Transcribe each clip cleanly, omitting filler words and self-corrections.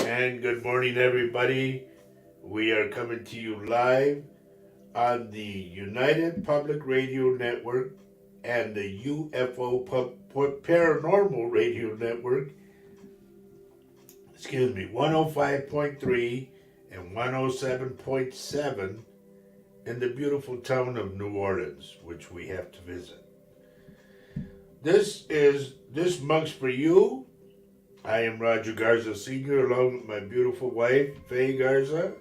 And good morning, everybody. We are coming to you live on the United Public Radio Network and the Paranormal Radio Network. Excuse me, 105.3 and 107.7 in the beautiful town of New Orleans, which we have to visit. This mug's for you. I am Roger Garza Sr. along with my beautiful wife, Faye Garza.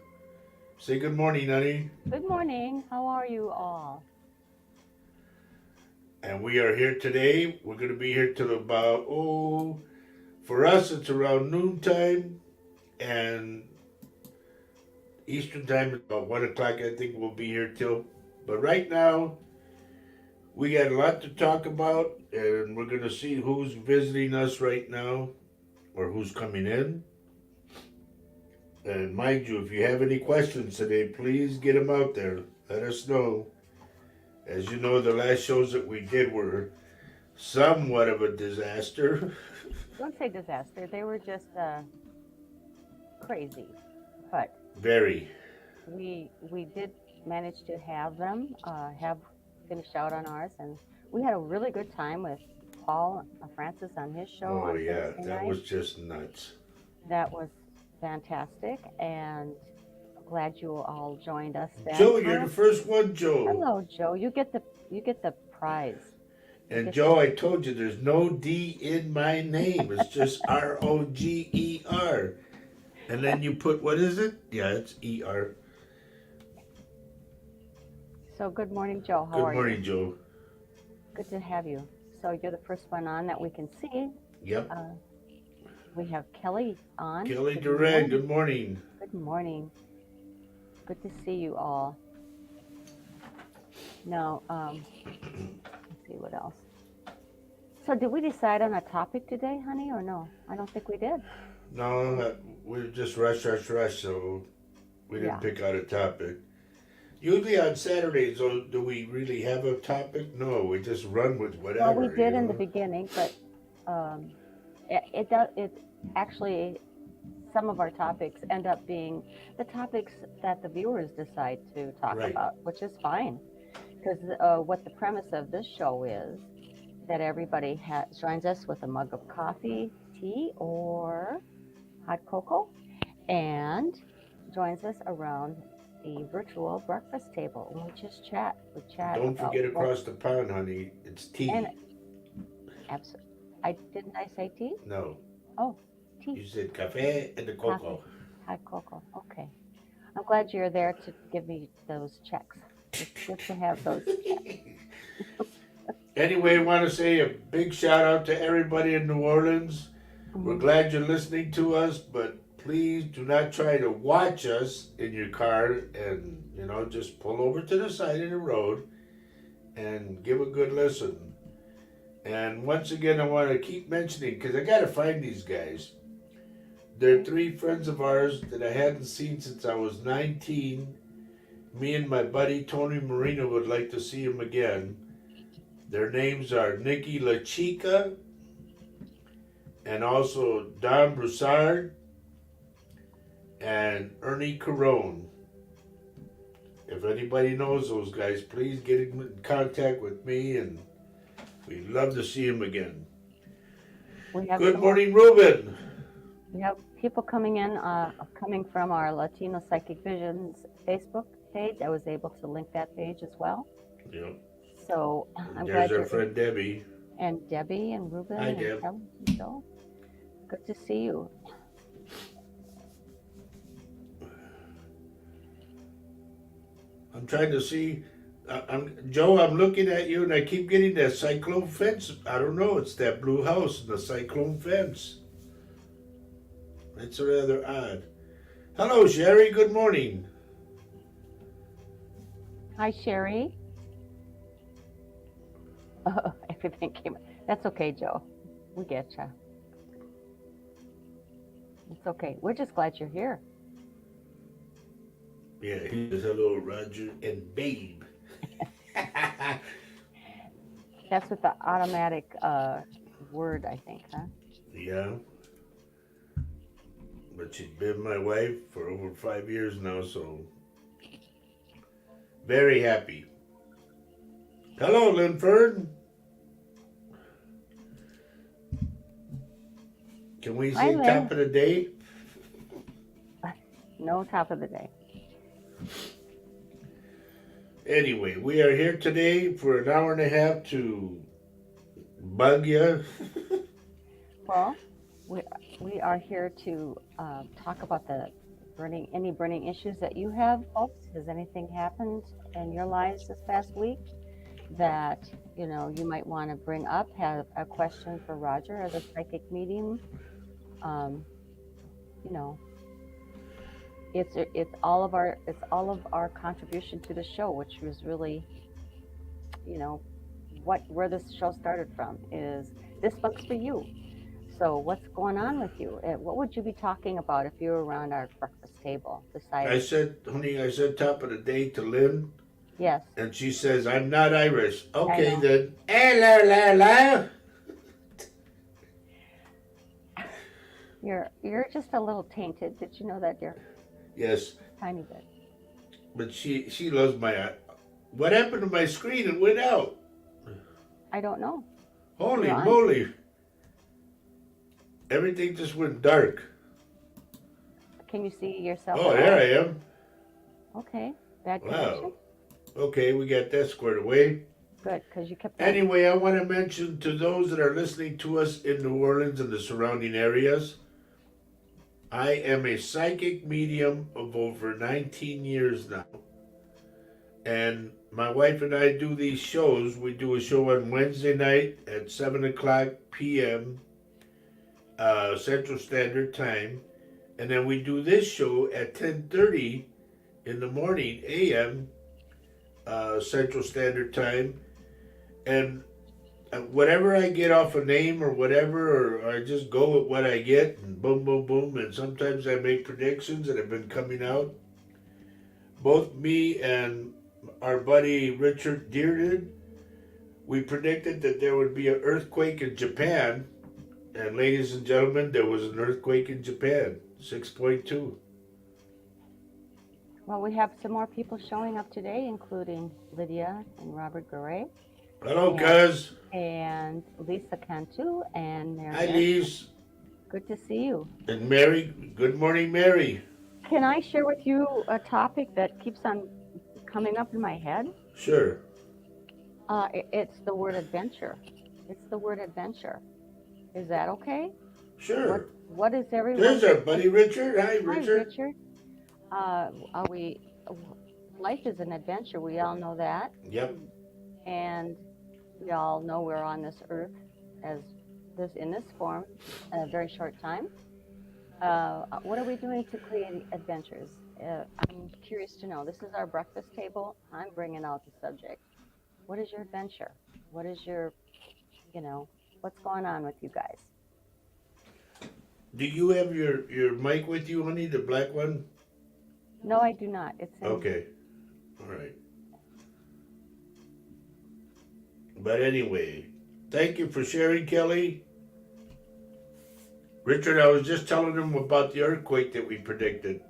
Say good morning, honey. Good morning. How are you all? And we are here today. We're going to be here till about, for us it's around noontime, and Eastern time is about 1 o'clock. I think we'll be here till. But right now, we got a lot to talk about, and we're going to see who's visiting us right now, or who's coming in. And mind you, if you have any questions today, please get them out there. Let us know. As you know, the last shows that we did were somewhat of a disaster. Don't say disaster. They were just crazy. But very. We did manage to have them, have finished out on ours. And we had a really good time with Paul Francis on his show. Oh, on yeah, Thursday that night. was just nuts. That was fantastic, and glad you all joined us. Joe, you're the first one, Joe. Hello, Joe. You get the prize. And Joe, I told you there's no D in my name. It's just ROGER. And then you put, what is it? Yeah, it's ER. So good morning, Joe. How are you? Good morning, Joe. Good to have you. So you're the first one on that we can see. Yep. We have Kelly on. Kelly Duran, good morning. Good morning. Good to see you all. Now, let's see what else. So did we decide on a topic today, honey, or no? I don't think we did. No, we just rush, so we didn't pick out a topic. Usually on Saturdays, do we really have a topic? No, we just run with whatever. Well, we did in the beginning, but it actually, some of our topics end up being the topics that the viewers decide to talk about, which is fine. Because what the premise of this show is that everybody joins us with a mug of coffee, tea, or hot cocoa, and joins us around the virtual breakfast table. We just chat. We chat. Don't forget across the pond, honey. It's tea. Absolutely. Didn't I say tea? No. Oh, tea. You said cafe and the cocoa. Coffee. Hot cocoa. Okay. I'm glad you're there to give me those checks. It's good to have those checks. Anyway, I want to say a big shout out to everybody in New Orleans. Mm-hmm. We're glad you're listening to us, but please do not try to watch us in your car, and just pull over to the side of the road and give a good listen. And once again, I want to keep mentioning, because I got to find these guys. They're three friends of ours that I hadn't seen since I was 19. Me and my buddy Tony Marino would like to see them again. Their names are Nikki La Chica and also Don Broussard and Ernie Carone. If anybody knows those guys, please get in contact with me, and we'd love to see them again. Good morning, Ruben. We have people coming in, coming from our Latino Psychic Visions Facebook page. I was able to link that page as well. Yep. So I'm glad you're our friend Debbie. And Debbie and Ruben. Hi, Deb. And Joe. Good to see you. I'm trying to see. Joe, I'm looking at you, and I keep getting that cyclone fence. I don't know. It's that blue house and the cyclone fence. That's rather odd. Hello, Sherry. Good morning. Hi, Sherry. Oh, everything came. That's okay, Joe. We get you. It's okay. We're just glad you're here. Yeah, he says hello, Roger and Babe. That's with the automatic word, I think, huh? Yeah, but she's been my wife for over 5 years now, so very happy. Hello, Linford. Can we Hi, say Lynn. top of the day? No top of the day. Anyway, we are here today for an hour and a half to bug you. Well, we we are here to talk about the any burning issues that you have, folks. Has anything happened in your lives this past week that you might want to bring up? Have a question for Roger as a psychic medium? Um, you know, it's all of our contribution to the show, which was really you know where this show started from is this book's for you. So what's going on with you? What would you be talking about if you were around our breakfast table I besides? said, honey, I said top of the day to Lynn, Yes, and she says, I'm not Irish. I Okay, know. then. Hello, hello. You're just a little tainted. Did you know that, dear? Yes, Tiny bit. but she loves my. What happened to my screen? It went out. I don't know. You're Holy on. moly. Everything just went dark. Can you see yourself Oh, at there all? I am. Okay. Bad connection. Wow. Okay, we got that squared away. Good, because you kept going. Anyway, I want to mention to those that are listening to us in New Orleans and the surrounding areas, I am a psychic medium of over 19 years now. And my wife and I do these shows. We do a show on Wednesday night at 7 o'clock p.m. Central Standard Time. And then we do this show at 10:30 in the morning a.m. Central Standard Time. And whatever I get off a name or whatever, or I just go with what I get, and boom, boom, boom. And sometimes I make predictions that have been coming out. Both me and our buddy Richard Dearden, we predicted that there would be an earthquake in Japan. And ladies and gentlemen, there was an earthquake in Japan, 6.2. Well, we have some more people showing up today, including Lydia and Robert Garay Hello, and cuz. Lisa Cantu and Hi, Mary Ann. Lise. Good to see you. And Mary. Good morning, Mary. Can I share with you a topic that keeps on coming up in my head? Sure. It's the word adventure. It's the word adventure. Is that okay? Sure. What is everyone There's our thinking? buddy Richard. Hi, Hi, Richard. Richard. Are we? Life is an adventure. We all know that, Yep. and we all know we're on this earth as this in this form a very short time. What are we doing to create adventures? I'm curious to know. This is our breakfast table. I'm bringing out the subject. What is your adventure? What is your, what's going on with you guys? Do you have your mic with you, honey? The black one? No, I do not. It's in. Okay. All right. But anyway, thank you for sharing, Kelly. Richard, I was just telling him about the earthquake that we predicted.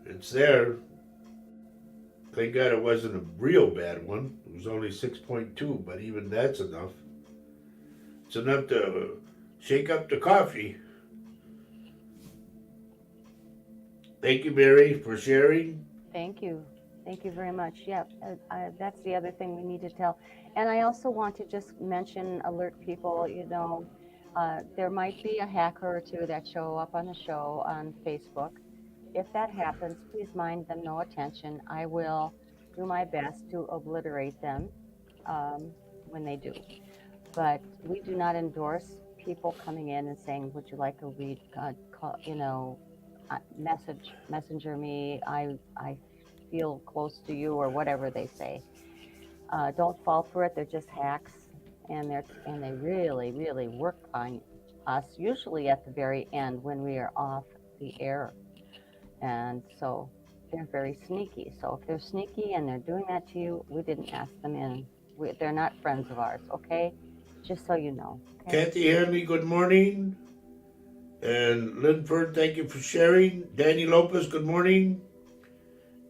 It's there. Thank God it wasn't a real bad one. It was only 6.2, but even that's enough. It's enough to shake up the coffee. Thank you, Mary, for sharing. Thank you. Thank you very much. Yeah, that's the other thing we need to tell. And I also want to just mention, alert people, there might be a hacker or two that show up on the show on Facebook. If that happens, please mind them no attention. I will do my best to obliterate them when they do. But we do not endorse people coming in and saying, "Would you like a read?" Messenger me. I feel close to you, or whatever they say. Don't fall for it. They're just hacks, and they really really work on us. Usually at the very end when we are off the air, and so they're very sneaky. So if they're sneaky and they're doing that to you, we didn't ask them in. They're not friends of ours, okay? Just so you know. Okay? Kathy Hanley, good morning. And Linford, thank you for sharing. Danny Lopez, good morning.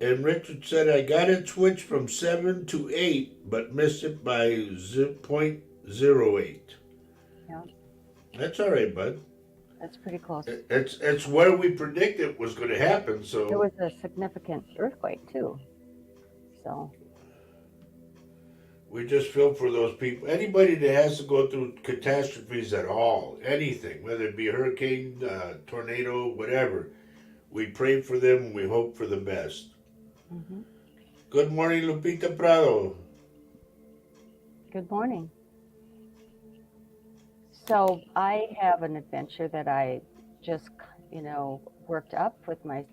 And Richard said, I got it switched from 7 to 8, but missed it by 0.08. Yeah. That's all right, bud. That's pretty close. It's where we predicted was going to happen, so. There was a significant earthquake, too. So. We just feel for those people. Anybody that has to go through catastrophes at all, anything, whether it be a hurricane, tornado, whatever, we pray for them and we hope for the best. Mm-hmm. Good morning, Lupita Prado. Good morning. So I have an adventure that I just, worked up with my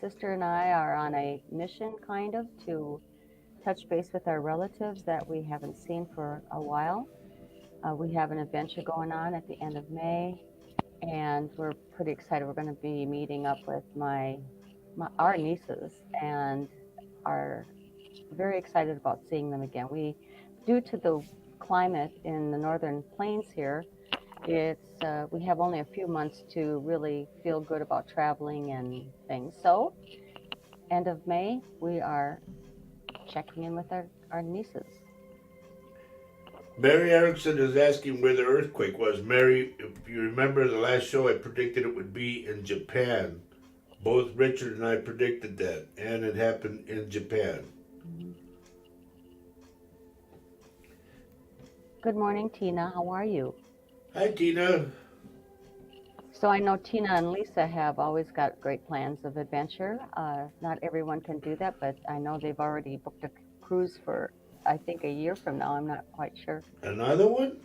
sister and I are on a mission kind of to touch base with our relatives that we haven't seen for a while. We have an adventure going on at the end of May, and we're pretty excited. We're going to be meeting up with our nieces and are very excited about seeing them again. Due to the climate in the northern plains here, we have only a few months to really feel good about traveling and things. So, end of May, we are checking in with our nieces. Mary Erickson is asking where the earthquake was. Mary, if you remember the last show, I predicted it would be in Japan. Both Richard and I predicted that, and it happened in Japan. Mm-hmm. Good morning, Tina. How are you? Hi, Tina. So I know Tina and Lisa have always got great plans of adventure. Not everyone can do that, but I know they've already booked a cruise for, I think, a year from now. I'm not quite sure. Another one?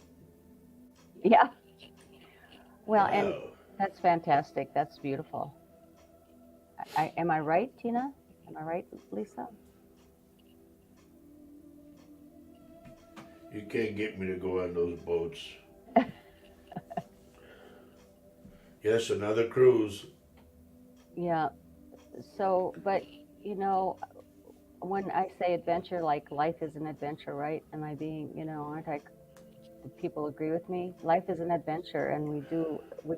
Yeah. Well, Wow. And that's fantastic. That's beautiful. Am I right, Tina? Am I right, Lisa? You can't get me to go on those boats. Yes, another cruise. Yeah. So, but, when I say adventure, like life is an adventure, right? Am I being, aren't I, do people agree with me? Life is an adventure, and we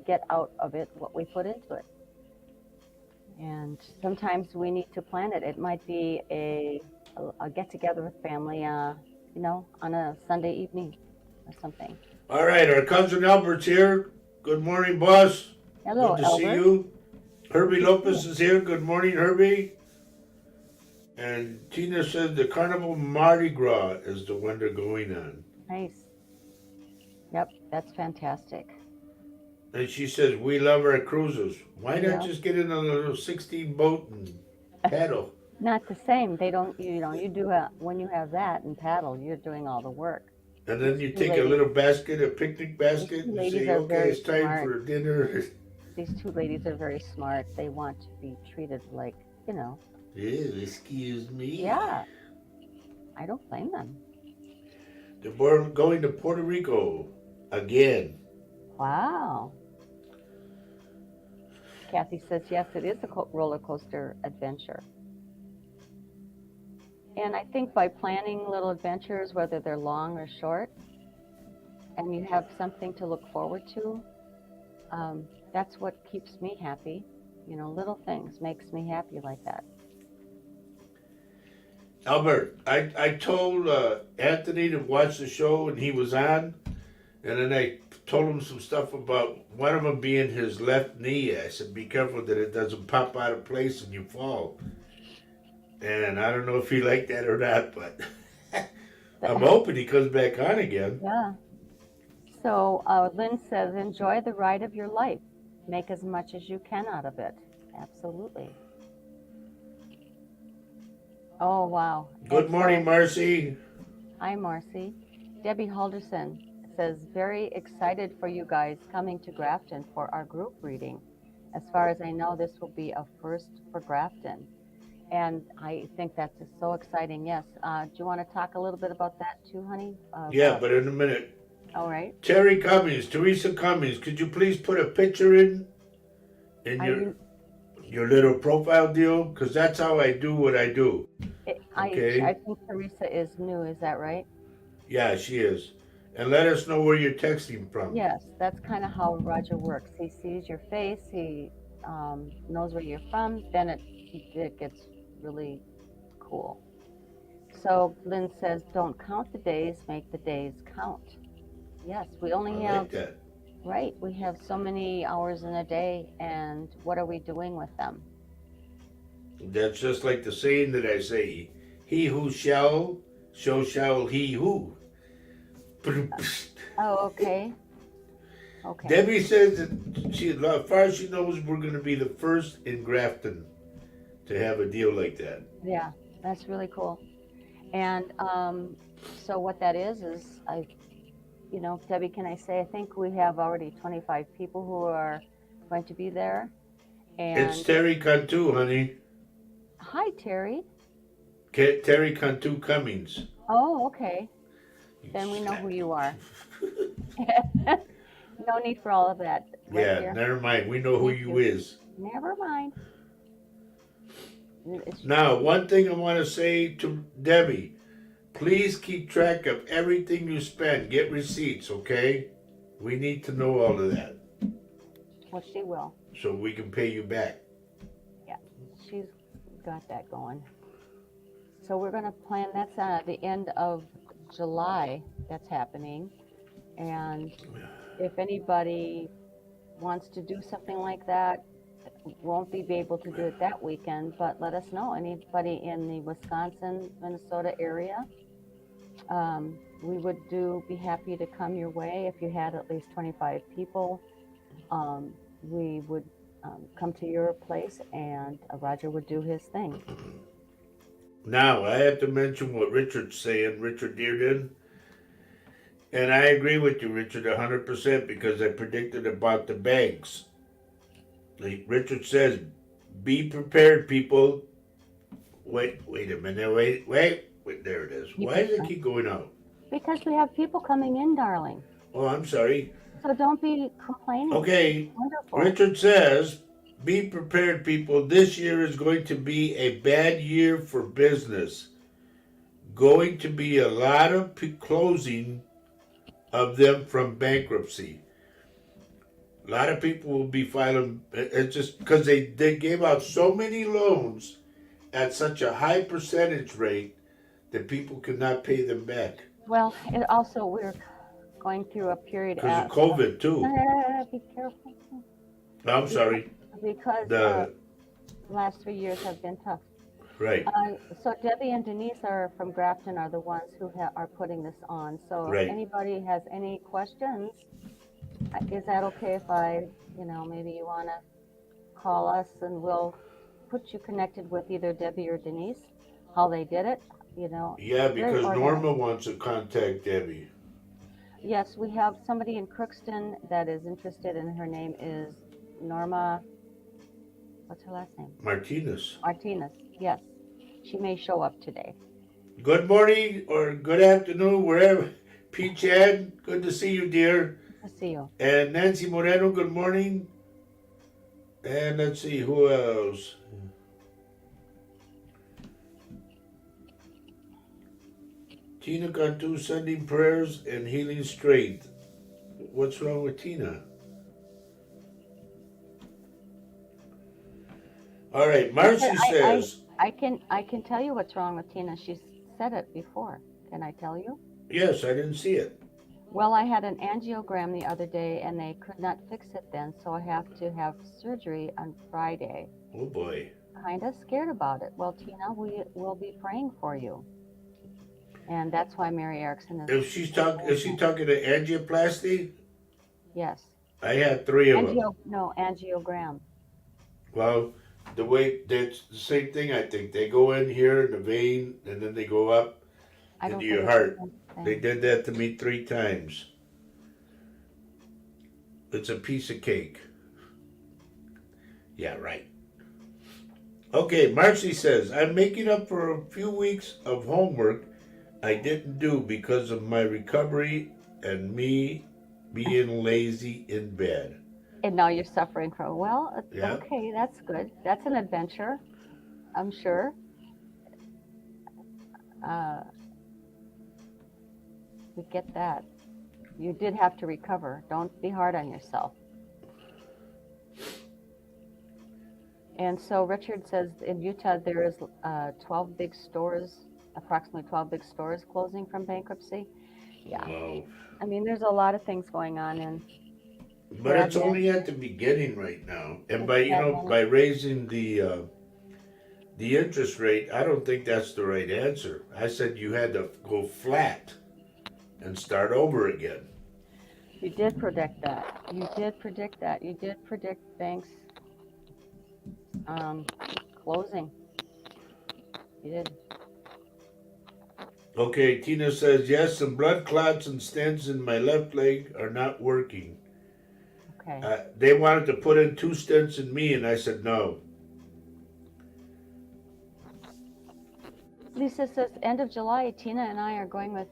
get out of it what we put into it. And sometimes we need to plan it. It might be a get together with family, on a Sunday evening or something. All right, our cousin Albert's here. Good morning, boss. Hello, Good to Albert. see you. Herbie Lopez is here. Good morning, Herbie. And Tina says the Carnival Mardi Gras is the one they're going on. Nice. Yep, that's fantastic. And she says, we love our cruises. Why not Yeah. just get in a little 16 boat and paddle? Not the same. They don't, you do when you have that and paddle, you're doing all the work. And then you These two take a little basket, a picnic basket, These two and ladies say, are okay, very it's time smart. for dinner. These two ladies are very smart. They want to be treated like, Ew, excuse me. Yeah. I don't blame them. They're going to Puerto Rico again. Wow. Kathy says, yes, it is a roller coaster adventure. And I think by planning little adventures, whether they're long or short, and you have something to look forward to, that's what keeps me happy. Little things makes me happy like that. Albert, I told Anthony to watch the show and he was on, and then I told him some stuff about one of them being his left knee. I said, be careful that it doesn't pop out of place and you fall. And I don't know if he liked that or not, but I'm hoping he comes back on again. Yeah. So Lynn says, enjoy the ride of your life. Make as much as you can out of it. Absolutely. Oh, wow. Good morning, Marcy. Hi, Marcy. Debbie Halderson says, very excited for you guys coming to Grafton for our group reading. As far as I know, this will be a first for Grafton. And I think that's just so exciting, yes. Do you want to talk a little bit about that too, honey? Yeah, but in a minute. All right. Teresa Cummings, could you please put a picture in your your little profile deal, because that's how I do what I do. I Okay? think Teresa is new. Is that right? Yeah, she is. And let us know where you're texting from. Yes, that's kind of how Roger works. He sees your face. He knows where you're from. Then it gets really cool. So Lynn says, "Don't count the days. Make the days count." Yes, we I only have like that. right. We have so many hours in a day, and what are we doing with them? That's just like the saying that I say, he who shall, so shall he who. Oh, okay. Okay. Debbie says that she, as far as she knows, we're going to be the first in Grafton to have a deal like that. Yeah, that's really cool. And so what that is Debbie, can I say, I think we have already 25 people who are going to be there. It's And Terry Cantu, honey. hi, Terry. Terry Cantu Cummings. Oh, okay. Then we know who you are. No need for all of that, right, Yeah, dear? never mind. We know who Thank you you. is. Never mind. It's, Now, one thing I want to say to Debbie, please keep track of everything you spend. Get receipts, okay? We need to know all of that well, she will. so we can pay you back. Yeah, she's got that going. So we're going to plan, that's the end of July that's happening. And if anybody wants to do something like that, won't be able to do it that weekend, but let us know. Anybody in the Wisconsin, Minnesota area, we would be happy to come your way. If you had at least 25 people, we would come to your place and Roger would do his thing. Now, I have to mention what Richard's saying, Richard Dearden. And I agree with you, Richard, 100% because I predicted about the bags. Like Richard says, be prepared, people. Wait a minute, wait, there it is. Why does it keep going out? Because we have people coming in, darling. Oh, I'm sorry. So don't be complaining. Okay, Wonderful. Richard says, be prepared, people. This year is going to be a bad year for business. Going to be a lot of closing of them from bankruptcy. A lot of people will be filing. It's just because they gave out so many loans at such a high percentage rate that people could not pay them back. Well, it also, we're going through a period Because of COVID, too. Be careful. I'm sorry. Because last 3 years have been tough. Right. So Debbie and Denise from Grafton are the ones who are putting this on. So Right. if anybody has any questions, is that okay if maybe you want to call us and we'll put you connected with either Debbie or Denise, how they did it, Yeah, because Norma wants to contact Debbie. Yes, we have somebody in Crookston that is interested, and her name is Norma. What's her last name? Martinez. Martinez. Yes, she may show up today. Good morning or good afternoon, wherever. Pete Chad, good to see you, dear. Good to see you. And Nancy Moreno, good morning. And let's see, who else? Tina Cantu sending prayers and healing strength. What's wrong with Tina? All right, Marcy says. I can tell you what's wrong with Tina. She's said it before. Can I tell you? Yes, I didn't see it. Well, I had an angiogram the other day and they could not fix it then, so I have to have surgery on Friday. Oh boy. Kind of scared about it. Well, Tina, we will be praying for you. And that's why Mary Erickson is. Is she talking to angioplasty? Yes. I had 3 of them. No, angiogram. Well, the way that's the same thing. I think they go in here in the vein and then they go up into your heart. They did that to me 3 times. It's a piece of cake. Yeah, right. Okay, Marcy says, I'm making up for a few weeks of homework I didn't do because of my recovery and me being lazy in bed. And now you're suffering from, well, Yeah. okay, that's good. That's an adventure, I'm sure. Uh, we get that. You did have to recover. Don't be hard on yourself. And so Richard says in Utah there is 12 big stores, approximately 12 big stores closing from bankruptcy. Yeah, Wow. I mean there's a lot of things going on in But it's Bradman. only at the beginning right now, and It's by Bradman. by raising the interest rate, I don't think that's the right answer. I said you had to go flat and start over again. You did predict that. You did predict that. You did predict banks um, closing. You did. Okay, Tina says yes. Some blood clots and stents in my left leg are not working. Okay. They wanted to put in 2 stents in me, and I said no. Lisa says end of July, Tina and I are going with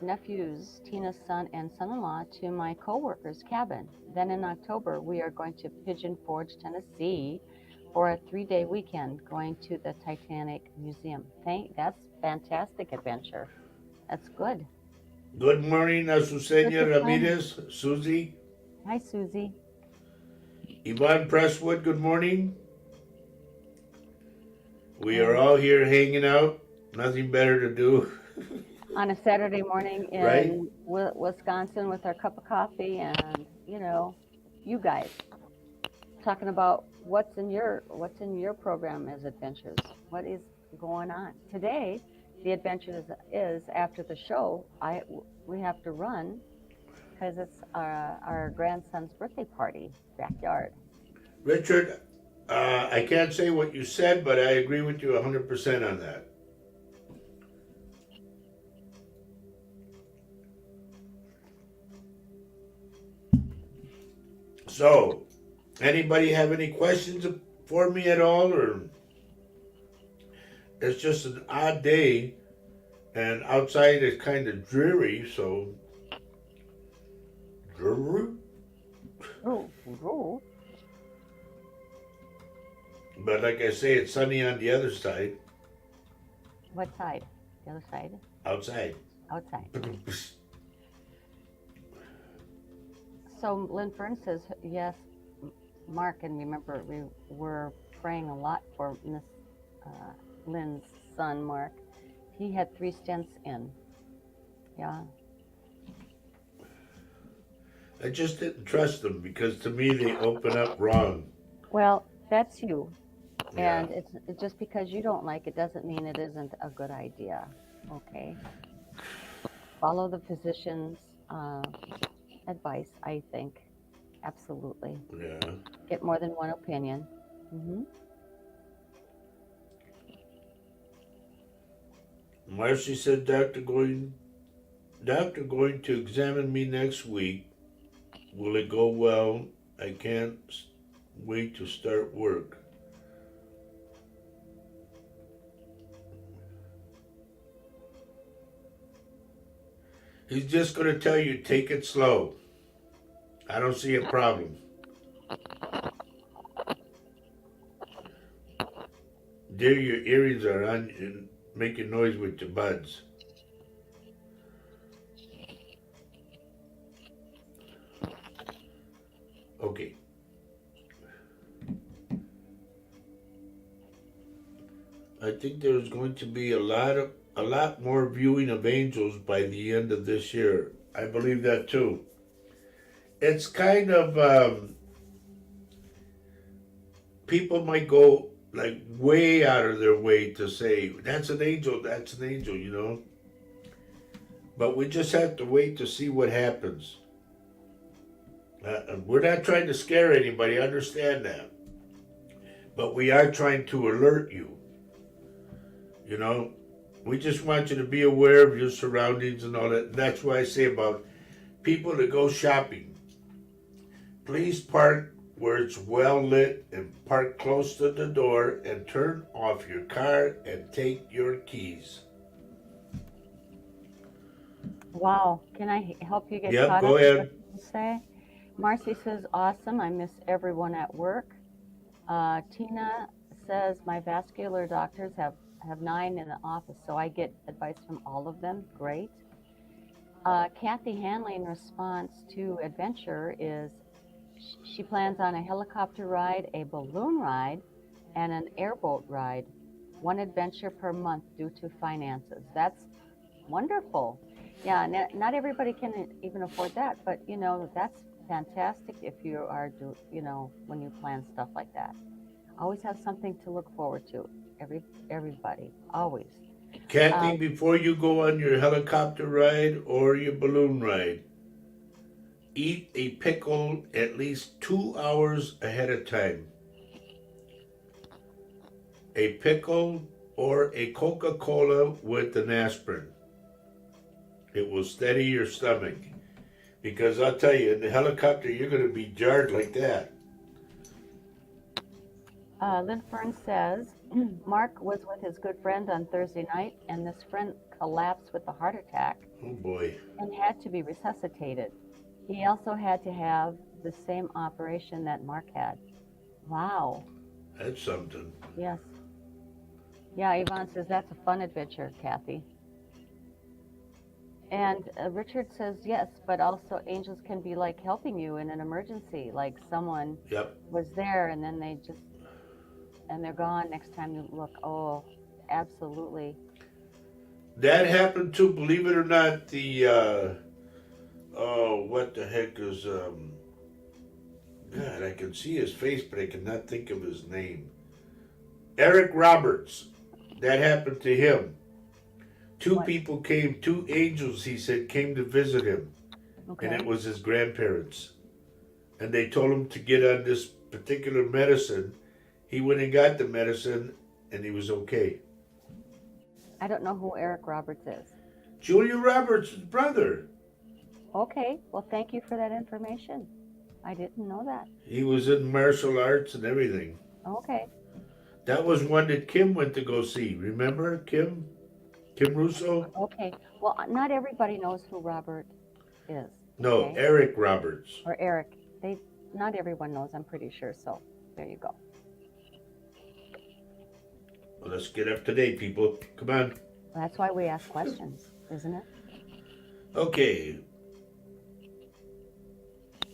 nephews, Tina's son and son-in-law, to my co-worker's cabin. Then in October, we are going to Pigeon Forge, Tennessee, for a 3-day weekend, going to the Titanic Museum. That's fantastic adventure. That's good. Good morning, Good Azucena for planning. Ramirez, Susie, Hi, Susie. Yvonne Presswood. Good morning. We are And all here hanging out. Nothing better to do, on a Saturday morning right? in Wisconsin with our cup of coffee and, you guys talking about what's in your program as adventures. What is going on today? The adventure is after the show. We have to run because it's our grandson's birthday party backyard. Richard, I can't say what you said, but I agree with you 100% on that. So, anybody have any questions for me at all, or it's just an odd day, and outside is kind of dreary, so dreary. Oh, oh, But like I say, it's sunny on the other side, what side? The other side? outside. Outside. So Lynn Fern says yes, Mark, and remember we were praying a lot for Miss uh, Lynn's son, Mark. He had 3 stents in. Yeah. I just didn't trust them because to me they open up wrong. Well, that's you. Yeah. And it's just because you don't like it doesn't mean it isn't a good idea. Okay. Follow the physician's uh, advice, I think. Absolutely. Yeah. Get more than one opinion. Hmm. Marcy said, doctor going to examine me next week. Will it go well? I can't wait to start work. He's just going to tell you, take it slow. I don't see a problem. Dear, your earrings are on and making noise with your buds. Okay. I think there's going to be a lot more viewing of angels by the end of this year. I believe that too. It's kind of people might go like way out of their way to say that's an angel, that's an angel, you know. But we just have to wait to see what happens. We're not trying to scare anybody, understand that. But we are trying to alert you. You know, we just want you to be aware of your surroundings and all that. That's why I say about people that go shopping. Please park where it's well lit and park close to the door and turn off your car and take your keys. Wow. Can I help you get Yep, caught go up with what ahead. people say? Marcy says, awesome. I miss everyone at work. Tina says, my vascular doctors have 9 in the office, so I get advice from all of them. Great. Kathy Hanley, in response to adventure, is she plans on a helicopter ride, a balloon ride, and an airboat ride. 1 adventure per month due to finances. That's wonderful. Yeah, not everybody can even afford that, but that's fantastic if you are when you plan stuff like that. Always have something to look forward to. Everybody, always. Kathy, before you go on your helicopter ride or your balloon ride, eat a pickle at least 2 hours ahead of time. A pickle or a Coca-Cola with an aspirin. It will steady your stomach. Because I'll tell you, in the helicopter, you're going to be jarred like that. Lynn Fern says, Mark was with his good friend on Thursday night, and this friend collapsed with a heart attack. Oh boy. And had to be resuscitated. He also had to have the same operation that Mark had. Wow. That's something. Yes. Yeah, Yvonne says that's a fun adventure, Kathy. And Richard says yes, but also angels can be like helping you in an emergency, like someone was there and then they're gone next time you look. Oh, absolutely. That happened too, believe it or not, the what the heck is God, I can see his face, but I cannot think of his name. Eric Roberts. That happened to him. 2 people came, 2 angels, he said, came to visit him. Okay. And it was his grandparents. And they told him to get on this particular medicine. He went and got the medicine, and he was okay. I don't know who Eric Roberts is. Julia Roberts' brother. Okay, well, thank you for that information. I didn't know that. He was in martial arts and everything. Okay. That was one that Kim went to go see. Remember Kim? Kim Russo? Okay. Well, not everybody knows who Robert is. No, okay? Eric Roberts. Or Eric. Not everyone knows, I'm pretty sure. So there you go. Well, let's get up to date, people. Come on. That's why we ask questions, isn't it? Okay.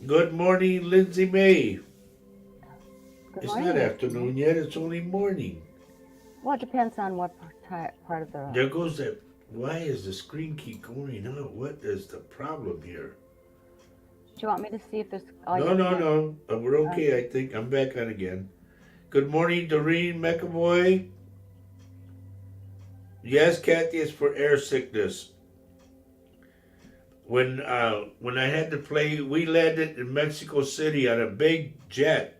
Good morning, Lindsay May. It's not afternoon yet, it's only morning. Well, it depends on what part of the... There goes that... Why is the screen keep going out? What is the problem here? Do you want me to see if there's... No. We're okay, I think. I'm back on again. Good morning, Doreen McAvoy. Yes, Kathy, it's for air sickness. When I had to play, we landed in Mexico City on a big jet.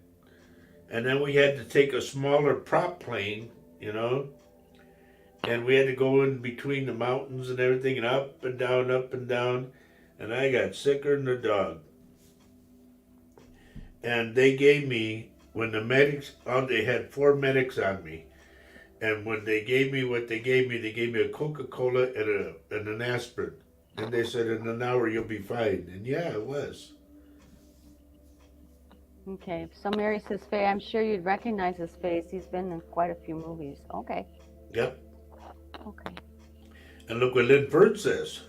And then we had to take a smaller prop plane, and we had to go in between the mountains and everything, and up and down, and I got sicker than a dog. And they gave me, when the medics, they had 4 medics on me, and when they gave me what they gave me a Coca-Cola and an aspirin. And they said, in an hour you'll be fine. And yeah, it was. Okay, so Mary says, Faye, I'm sure you'd recognize his face. He's been in quite a few movies. Okay. Yep. Okay. And look what Lynn Ferd says.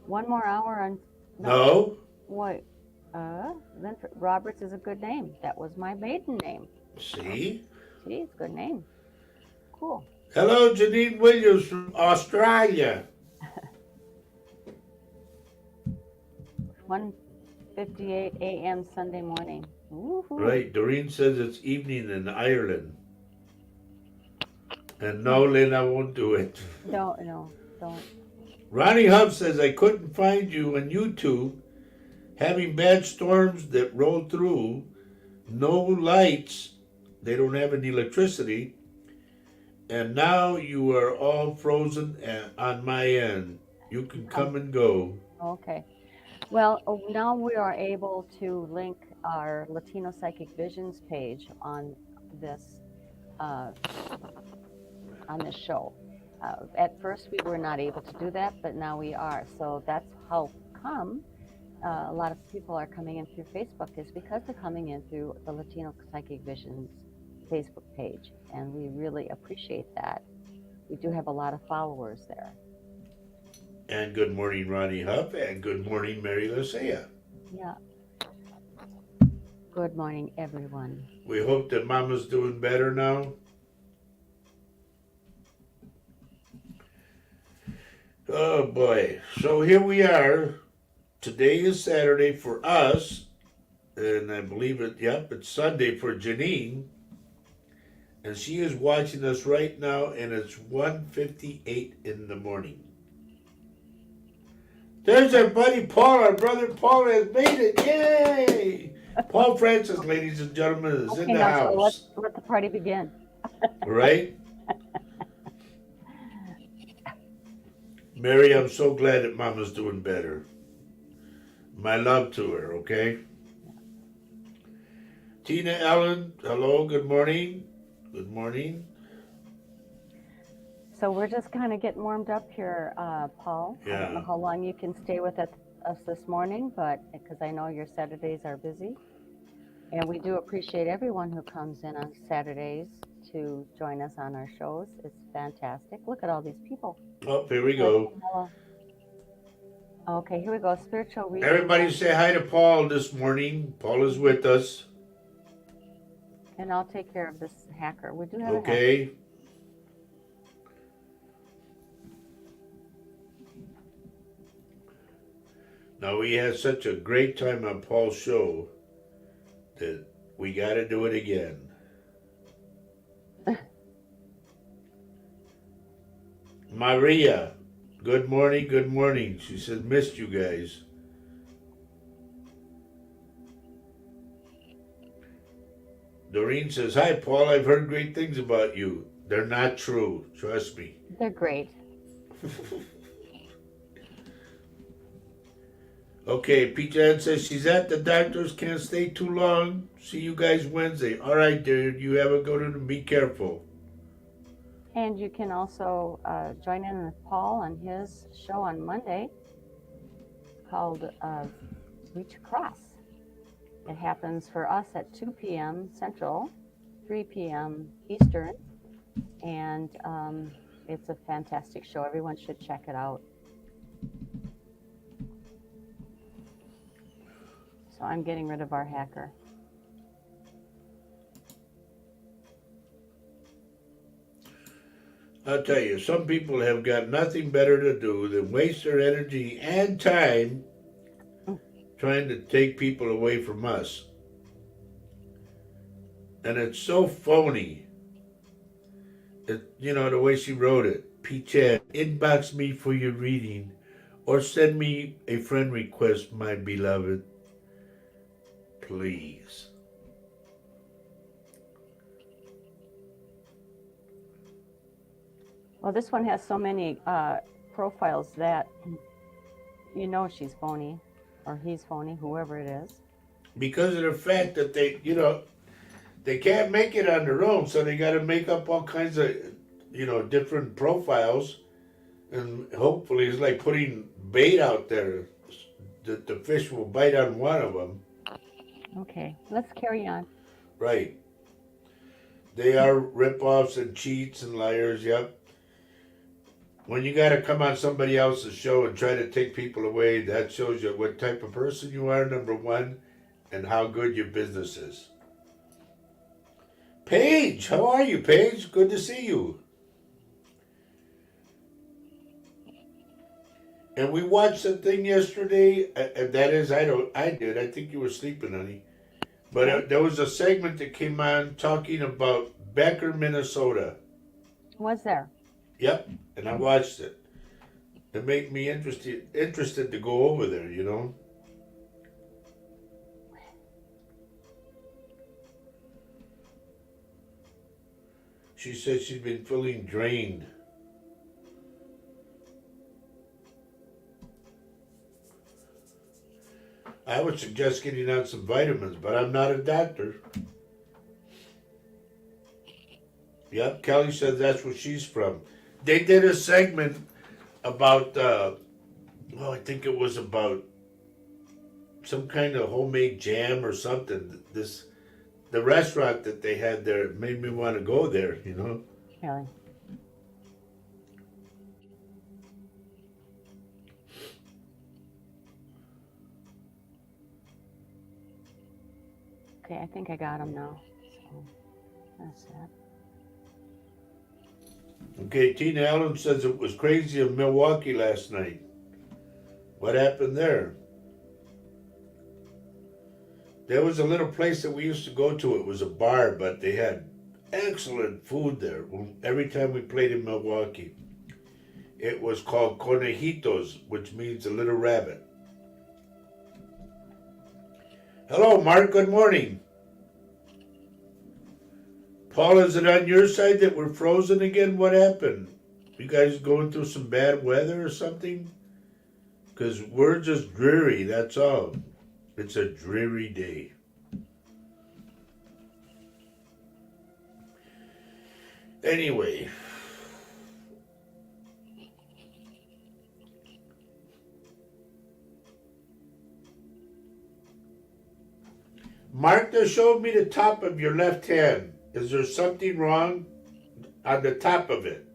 1 more hour on... No. Wait. Lynn Roberts is a good name. That was my maiden name. See? See, it's a good name. Cool. Hello, Janine Williams from Australia. 1:58 a.m. Sunday morning. Woo-hoo. Right, Doreen says it's evening in Ireland. And no, Lynn, I won't do it. No, don't. Ronnie Hubb says, I couldn't find you on YouTube. Having bad storms that roll through, no lights, they don't have any electricity, and now you are all frozen on my end. You can come and go. Okay. Well, now we are able to link our Latino Psychic Visions page on this show. At first, we were not able to do that, but now we are. So that's how come a lot of people are coming in through Facebook is because they're coming in through the Latino Psychic Visions Facebook page, and we really appreciate that. We do have a lot of followers there. And good morning, Ronnie Huff, and good morning, Mary Lucia. Yeah. Good morning, everyone. We hope that Mama's doing better now. Oh boy. So here we are. Today is Saturday for us, and I believe it's Sunday for Janine. And she is watching us right now, and it's 1:58 in the morning. There's our buddy Paul, our brother Paul has made it. Yay! Paul Francis, ladies and gentlemen, is in the house. So let the party begin. Right? Mary, I'm so glad that Mama's doing better. My love to her, okay? Tina Ellen, hello, good morning. Good morning. So we're just kind of getting warmed up here, Paul. Yeah. I don't know how long you can stay with us this morning, but because I know your Saturdays are busy. And we do appreciate everyone who comes in on Saturdays to join us on our shows. It's fantastic. Look at all these people. Oh, here we go. Okay, here we go. Spiritual reading. Everybody say hi to Paul this morning. Paul is with us. And I'll take care of this hacker. We do have a hacker. Okay. Now, we had such a great time on Paul's show that we got to do it again. Maria, good morning, good morning. She said, missed you guys. Doreen says, hi, Paul, I've heard great things about you. They're not true, trust me. They're great. Okay, Pete Ann says she's at the doctor's, can't stay too long. See you guys Wednesday. All right, dude, you have a good one and be careful. And you can also join in with Paul on his show on Monday called Reach Across. It happens for us at 2 p.m. Central, 3 p.m. Eastern, and it's a fantastic show. Everyone should check it out. So I'm getting rid of our hacker. I'll tell you, some people have got nothing better to do than waste their energy and time trying to take people away from us. And it's so phony. You know, the way she wrote it. P-Chat, inbox me for your reading or send me a friend request, my beloved. Please. Well, this one has so many profiles that you know she's phony, or he's phony, whoever it is. Because of the fact that they can't make it on their own, so they got to make up all kinds of, different profiles, and hopefully it's like putting bait out there that the fish will bite on one of them. Okay, let's carry on. Right. They are rip-offs and cheats and liars, yep. When you got to come on somebody else's show and try to take people away, that shows you what type of person you are, number one, and how good your business is. Paige, how are you, Paige? Good to see you. And we watched the thing yesterday, and that is, I did. I think you were sleeping, honey. But there was a segment that came on talking about Becker, Minnesota. Was there? Yep, and I watched it. It made me interested to go over there, you know. She said she's been feeling drained. I would suggest getting on some vitamins, but I'm not a doctor. Yep, Kelly said that's where she's from. They did a segment about, I think it was about some kind of homemade jam or something. The restaurant that they had there made me want to go there. Really. Okay, I think I got them now. So that's it. Okay, Tina Allen says it was crazy in Milwaukee last night. What happened there? There was a little place that we used to go to. It was a bar, but they had excellent food there. Every time we played in Milwaukee, it was called Conejitos, which means a little rabbit. Hello, Mark. Good morning. Paul, is it on your side that we're frozen again? What happened? You guys going through some bad weather or something? Because we're just dreary, that's all. It's a dreary day. Anyway. Mark, they showed me the top of your left hand. Is there something wrong on the top of it?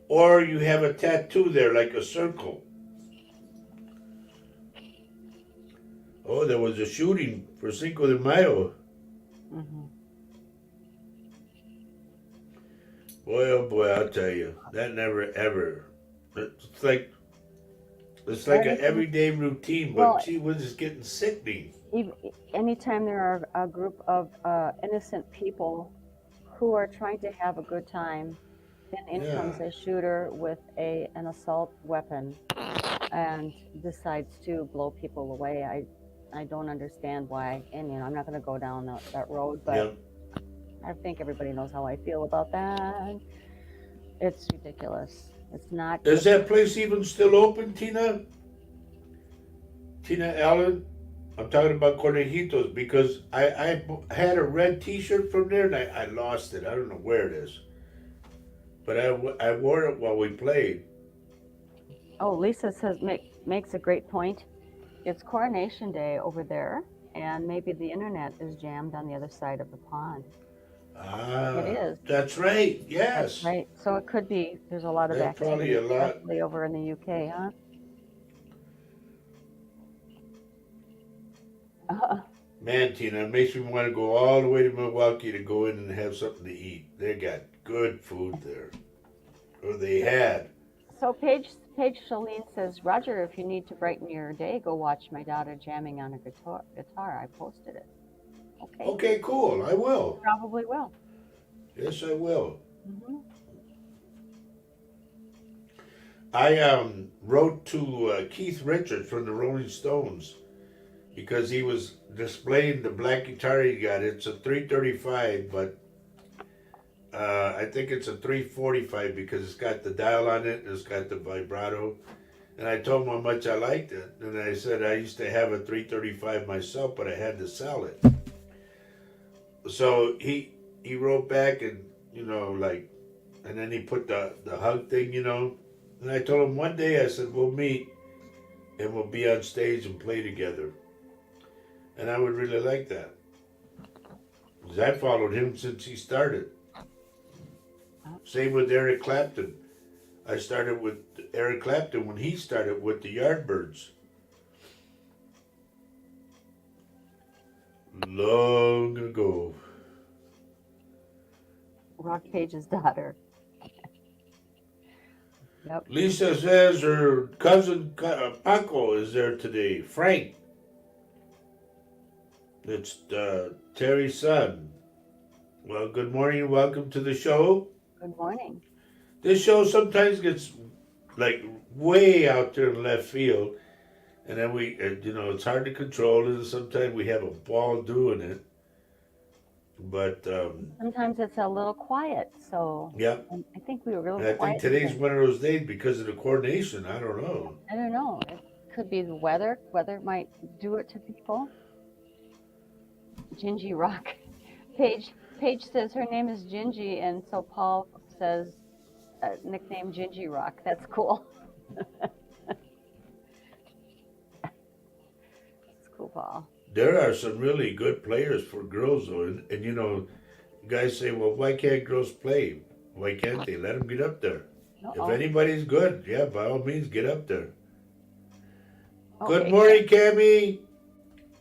Or you have a tattoo there like a circle? Oh, there was a shooting for Cinco de Mayo. Mm-hmm. Boy, oh boy, I'll tell you, that never ever. It's like an everyday routine, but Well, gee whiz, it's getting sickening. Anytime there are a group of innocent people who are trying to have a good time, then in comes a shooter with an assault weapon and decides to blow people away. I don't understand why, and I'm not going to go down that road, but I think everybody knows how I feel about that. It's ridiculous. It's not. Is that place even still open, Tina? Tina Allen? I'm talking about Conejitos because I had a red T-shirt from there and I lost it. I don't know where it is, but I wore it while we played. Oh, Lisa says makes a great point. It's Coronation Day over there, and maybe the internet is jammed on the other side of the pond. Ah, it is. That's right. Yes. That's right. So it could be there's a lot of That's activity, probably a lot. especially over in the UK, huh? Man, Tina, it makes me want to go all the way to Milwaukee to go in and have something to eat. They got good food there. Or they had. So Paige Shalene says, Roger, if you need to brighten your day, go watch my daughter jamming on a guitar. I posted it. Okay. Okay, cool. I will. Probably will. Yes, I will. Mm-hmm. I wrote to Keith Richards from the Rolling Stones because he was displaying the black guitar he got. It's a 335, but I think it's a 345 because it's got the dial on it and it's got the vibrato. And I told him how much I liked it. And I said I used to have a 335 myself, but I had to sell it. So he wrote back and, and then he put the hug thing, And I told him one day, I said, we'll meet and we'll be on stage and play together. And I would really like that. Because I followed him since he started. Same with Eric Clapton. I started with Eric Clapton when he started with the Yardbirds. Long ago. Rock Page's daughter. Yep. Lisa says her cousin Paco is there today. Frank. It's Terry's son. Well, good morning and welcome to the show. Good morning. This show sometimes gets like way out there in left field. And then we, it's hard to control it. And sometimes we have a ball doing it. But sometimes it's a little quiet, so yeah, I think we were really quiet. I think today's today. one of those days because of the coordination. I don't know. I don't know. It could be the weather. Weather might do it to people. Gingy Rock. Paige says her name is Gingy, and so Paul says nickname Gingy Rock. That's cool. It's Paul. There are some really good players for girls, though. And you know, guys say, well, why can't girls play? Why can't they? Let them get up there. If Uh-oh. anybody's good, yeah, by all means, get up there. Good Okay. morning, Cammy.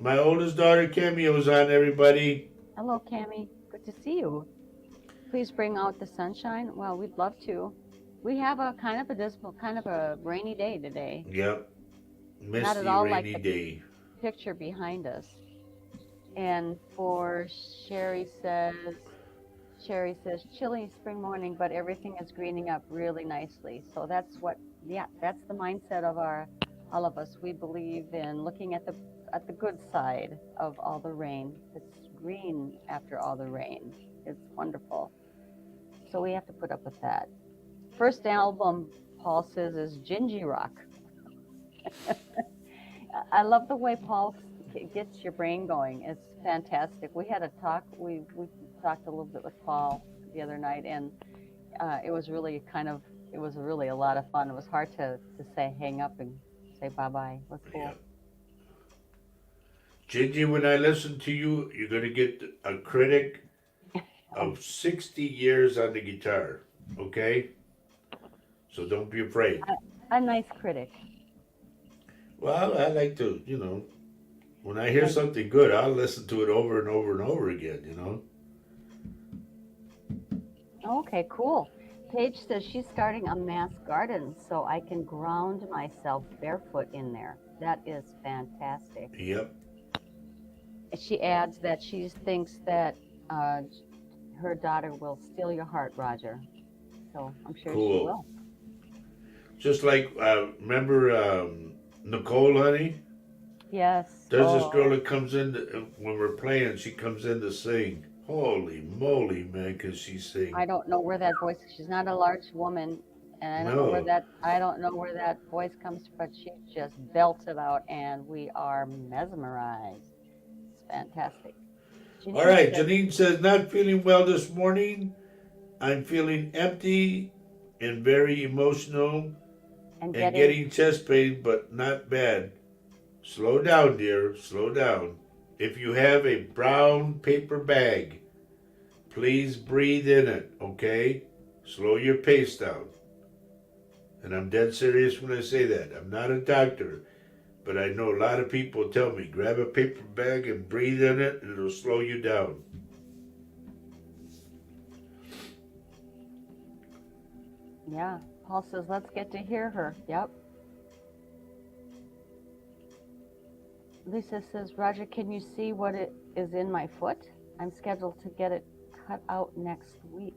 My oldest daughter, Cameo's on, everybody. Hello, Cammie. Good to see you. Please bring out the sunshine. Well, we'd love to. We have a kind of a dismal, kind of a rainy day today. Yep. Not at Misty, all like rainy the day. picture behind us. And for Sherry says, chilly spring morning, but everything is greening up really nicely. So that's that's the mindset of all of us. We believe in looking at the good side of all the rain. It's green after all the rain. It's wonderful. So we have to put up with that. First album, Paul says, is Gingy Rock. I love the way Paul gets your brain going. It's fantastic. We had a talk. We talked a little bit with Paul the other night, and it was really a lot of fun. It was hard to say hang up and say bye bye. It was cool. Yeah. Gingy, when I listen to you, you're going to get a critic of 60 years on the guitar, okay? So don't be afraid. A nice critic. Well, I like to, when I hear something good, I'll listen to it over and over and over again, Okay, cool. Paige says she's starting a mass garden so I can ground myself barefoot in there. That is fantastic. Yep. She adds that she thinks that her daughter will steal your heart, Roger. So I'm sure she will. Just like, remember Nicole, honey? Yes. There's this girl that comes in, when we're playing, she comes in to sing. Holy moly, man, because she sings. I don't know where that voice, she's not a large woman, and I don't know where that voice comes from, but she just belts it out, and we are mesmerized. It's fantastic. All right, Janine says, not feeling well this morning. I'm feeling empty and very emotional and getting chest pain, but not bad. Slow down, dear, slow down. If you have a brown paper bag, please breathe in it, okay? Slow your pace down. And I'm dead serious when I say that. I'm not a doctor, but I know a lot of people tell me, grab a paper bag and breathe in it, and it'll slow you down. Yeah, Paul says, let's get to hear her. Yep. Lisa says, Roger, can you see what it is in my foot? I'm scheduled to get it cut out next week.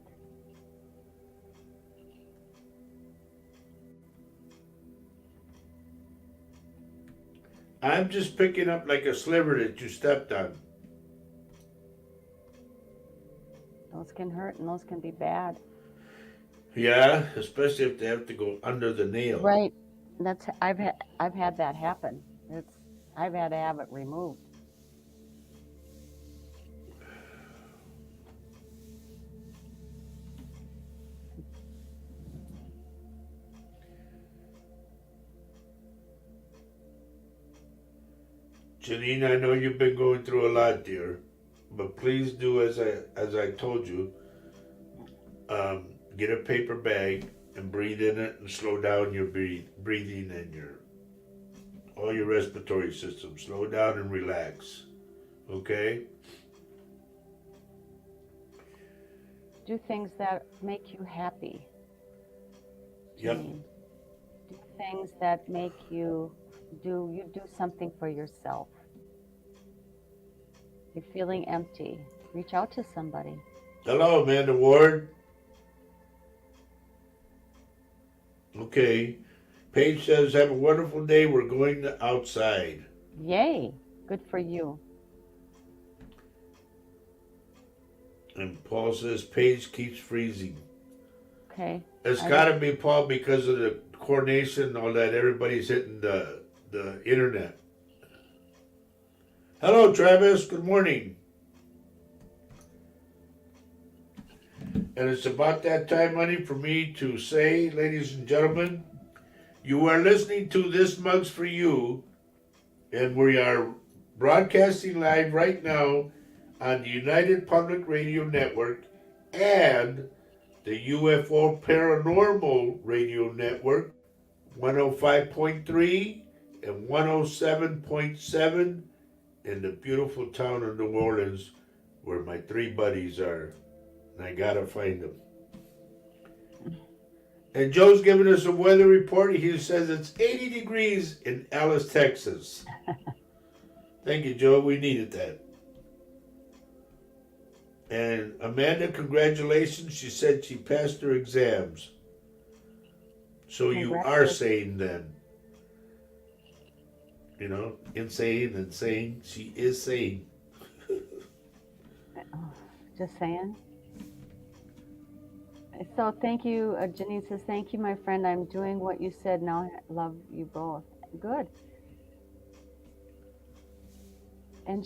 I'm just picking up like a sliver that you stepped on. Those can hurt and those can be bad. Yeah, especially if they have to go under the nail. Right. I've had that happen. I've had to have it removed. Janine, I know you've been going through a lot, dear, but please do as I told you. Get a paper bag and breathe in it and slow down your breathing and all your respiratory system. Slow down and relax. Okay? Do things that make you happy. Yep. Do things that make you do something for yourself. You're feeling empty. Reach out to somebody. Hello, Amanda Ward. Okay. Paige says, have a wonderful day. We're going outside. Yay. Good for you. And Paul says, Paige keeps freezing. Okay. It's got to be, Paul, because of the coordination and all that. Everybody's hitting the internet. Hello, Travis. Good morning. And it's about that time, honey, for me to say, ladies and gentlemen, you are listening to This Mug's for You, and we are broadcasting live right now on the United Public Radio Network and the UFO Paranormal Radio Network, 105.3 and 107.7 in the beautiful town of New Orleans where my three buddies are. And I gotta find them. And Joe's giving us a weather report. He says it's 80 degrees in Alice, Texas. Thank you, Joe. We needed that. And Amanda, congratulations. She said she passed her exams. So you are sane then. You know, insane and sane. She is sane. Just saying. So thank you, Janine says, thank you, my friend. I'm doing what you said. Now I love you both. Good. And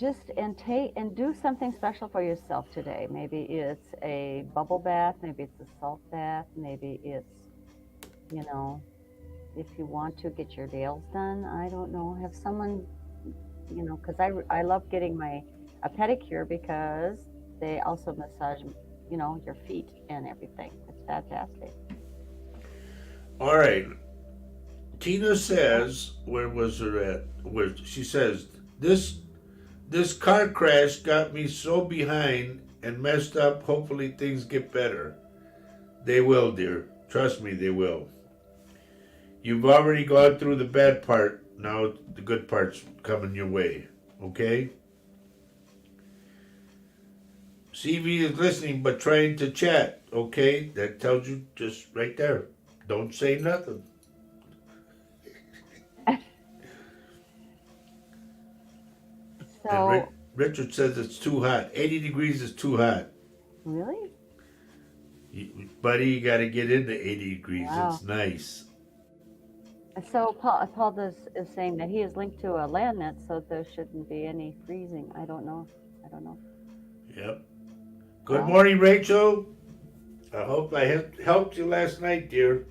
do something special for yourself today. Maybe it's a bubble bath, maybe it's a salt bath, maybe it's, if you want to get your nails done, I don't know, have someone, because I love getting a pedicure because they also massage, your feet and everything. It's fantastic. All right. Tina says, where was her at? Where she says, this car crash got me so behind and messed up. Hopefully things get better. They will, dear. Trust me, they will. You've already gone through the bad part. Now the good part's coming your way. Okay? CV is listening but trying to chat. Okay? That tells you just right there. Don't say nothing. So, and Richard says it's too hot. 80 degrees is too hot. Really? Buddy, you got to get into 80 degrees. Wow. It's nice. So Paul is saying that he is linked to a land net, so there shouldn't be any freezing. I don't know. Yep. Good morning, Rachel. I hope I helped you last night, dear.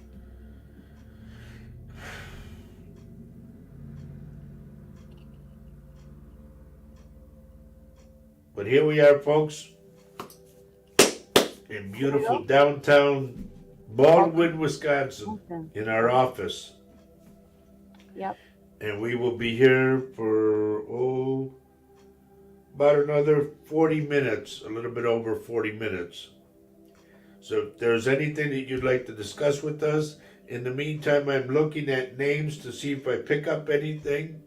But here we are, folks, in beautiful downtown Baldwin, Wisconsin, in our office. Yep. And we will be here for, about another 40 minutes, a little bit over 40 minutes. So if there's anything that you'd like to discuss with us, in the meantime, I'm looking at names to see if I pick up anything.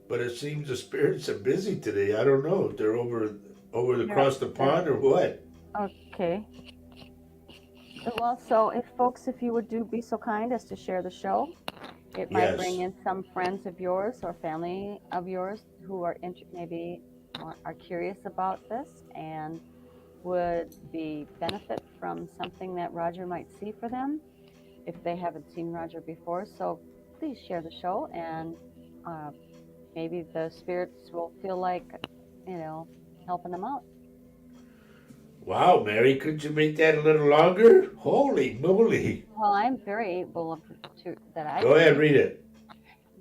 But it seems the spirits are busy today. I don't know if they're over across the pond or what. Okay. Well, so if you would be so kind as to share the show, it might bring in some friends of yours or family of yours who are maybe are curious about this and would benefit from something that Roger might see for them if they haven't seen Roger before. So please share the show, and maybe the spirits will feel like, helping them out. Wow, Mary, could you make that a little longer? Holy moly. Well, I'm very able to that. Go ahead, read it.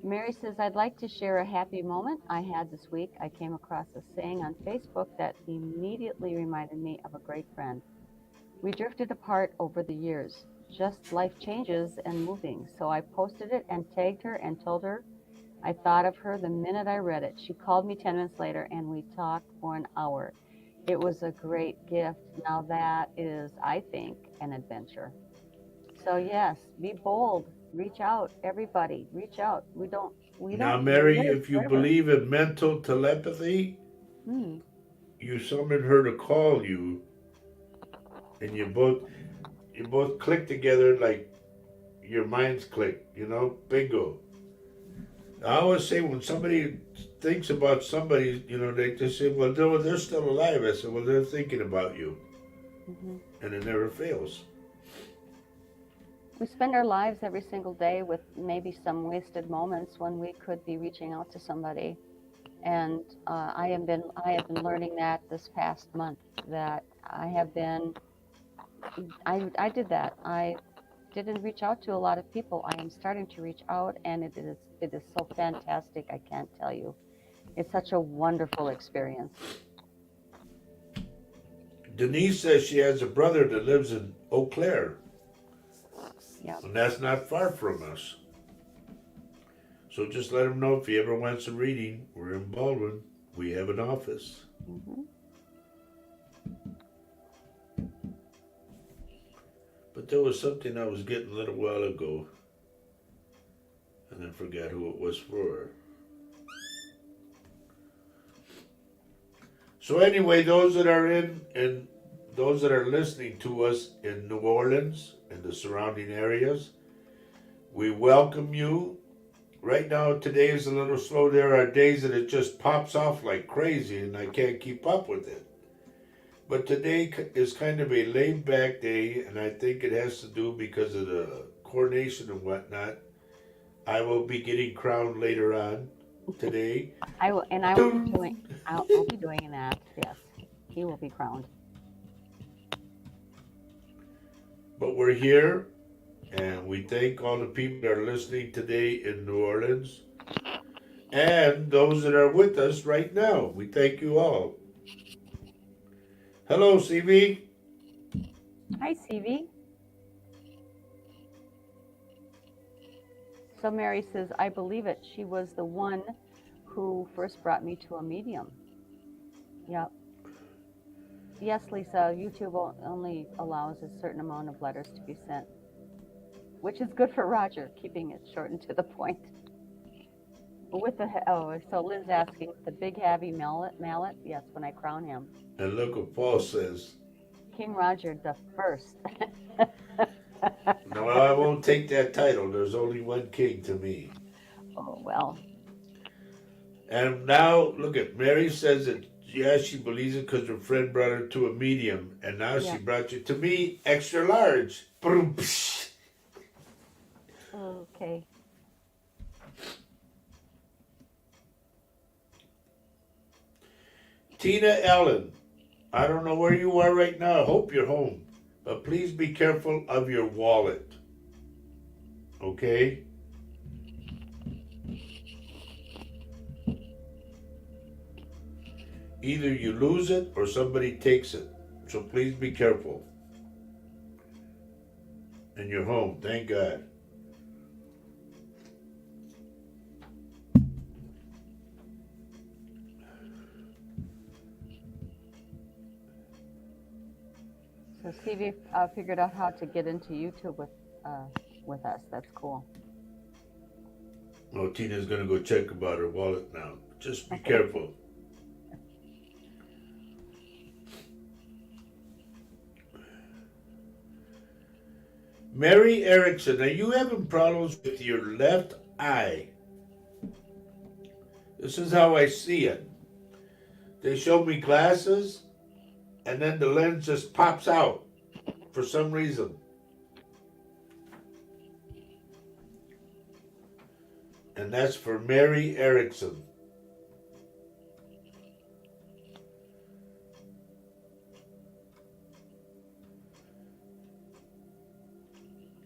Mary says, I'd like to share a happy moment I had this week. I came across a saying on Facebook that immediately reminded me of a great friend. We drifted apart over the years, just life changes and moving. So I posted it and tagged her and told her I thought of her the minute I read it. She called me 10 minutes later and we talked for an hour. It was a great gift. Now that is, I think, an adventure. So yes, be bold. Reach out, everybody. Reach out. We don't. Now, Mary, if you believe in mental telepathy, you summon her to call you, and you both click together like your minds click. Bingo. I always say when somebody thinks about somebody, they just say, well, they're still alive. I said, well, they're thinking about you. And it never fails. We spend our lives every single day with maybe some wasted moments when we could be reaching out to somebody. And I have been learning that this past month, that I did that. I didn't reach out to a lot of people. I am starting to reach out, and it is so fantastic. I can't tell you. It's such a wonderful experience. Denise says she has a brother that lives in Eau Claire, Yeah. and that's not far from us. So just let him know if he ever wants a reading. We're in Baldwin. We have an office. Hmm. But there was something I was getting a little while ago, and I forgot who it was for. So anyway, those that are in and those that are listening to us in New Orleans and the surrounding areas, we welcome you. Right now, today is a little slow. There are days that it just pops off like crazy, and I can't keep up with it. But today is kind of a laid-back day, and I think it has to do because of the coronation and whatnot. I will be getting crowned later on today. I will, and I will be doing. I'll be doing that. Yes, he will be crowned. But we're here, and we thank all the people that are listening today in New Orleans, and those that are with us right now. We thank you all. Hello, CV. Hi, CV. So Mary says, I believe it. She was the one who first brought me to a medium. Yep. Yes, Lisa, YouTube only allows a certain amount of letters to be sent, which is good for Roger, keeping it short and to the point. With the, so Lynn's asking, the big heavy mallet? Yes, when I crown him. And look what Paul says. King Roger the First. No, I won't take that title. There's only one king to me. Oh, well. And now, look at Mary says that, yeah, she believes it because her friend brought her to a medium. And now Yeah. she brought you to me, extra large. Boom, psh. Okay. Tina Ellen, I don't know where you are right now. I hope you're home. But please be careful of your wallet. Okay? Either you lose it or somebody takes it. So please be careful. And you're home, thank God. So CV figured out how to get into YouTube with us. That's cool. Oh, Tina's gonna go check about her wallet now. Just be careful. Mary Erickson, are you having problems with your left eye? This is how I see it. They showed me glasses, and then the lens just pops out for some reason. And that's for Mary Erickson.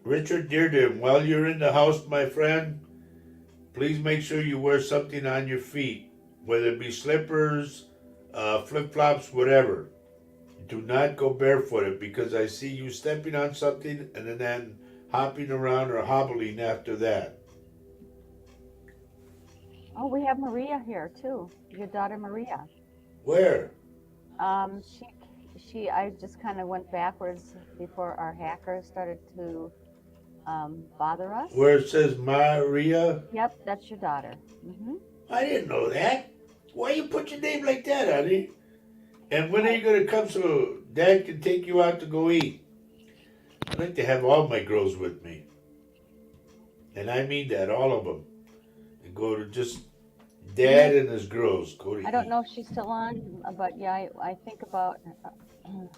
Richard Dearden, while you're in the house, my friend, please make sure you wear something on your feet, whether it be slippers, flip-flops, whatever. Do not go barefooted because I see you stepping on something and then hopping around or hobbling after that. Oh, we have Maria here too. Your daughter Maria. Where? I just kind of went backwards before our hacker started to bother us. Where it says Maria? Yep, that's your daughter. Mm-hmm. I didn't know that. Why you put your name like that, honey? And when are you going to come so Dad can take you out to go eat? I like to have all my girls with me. And I mean that, all of them. And go to just Dad and his girls go to eat. I don't know if she's still on, but yeah, I think about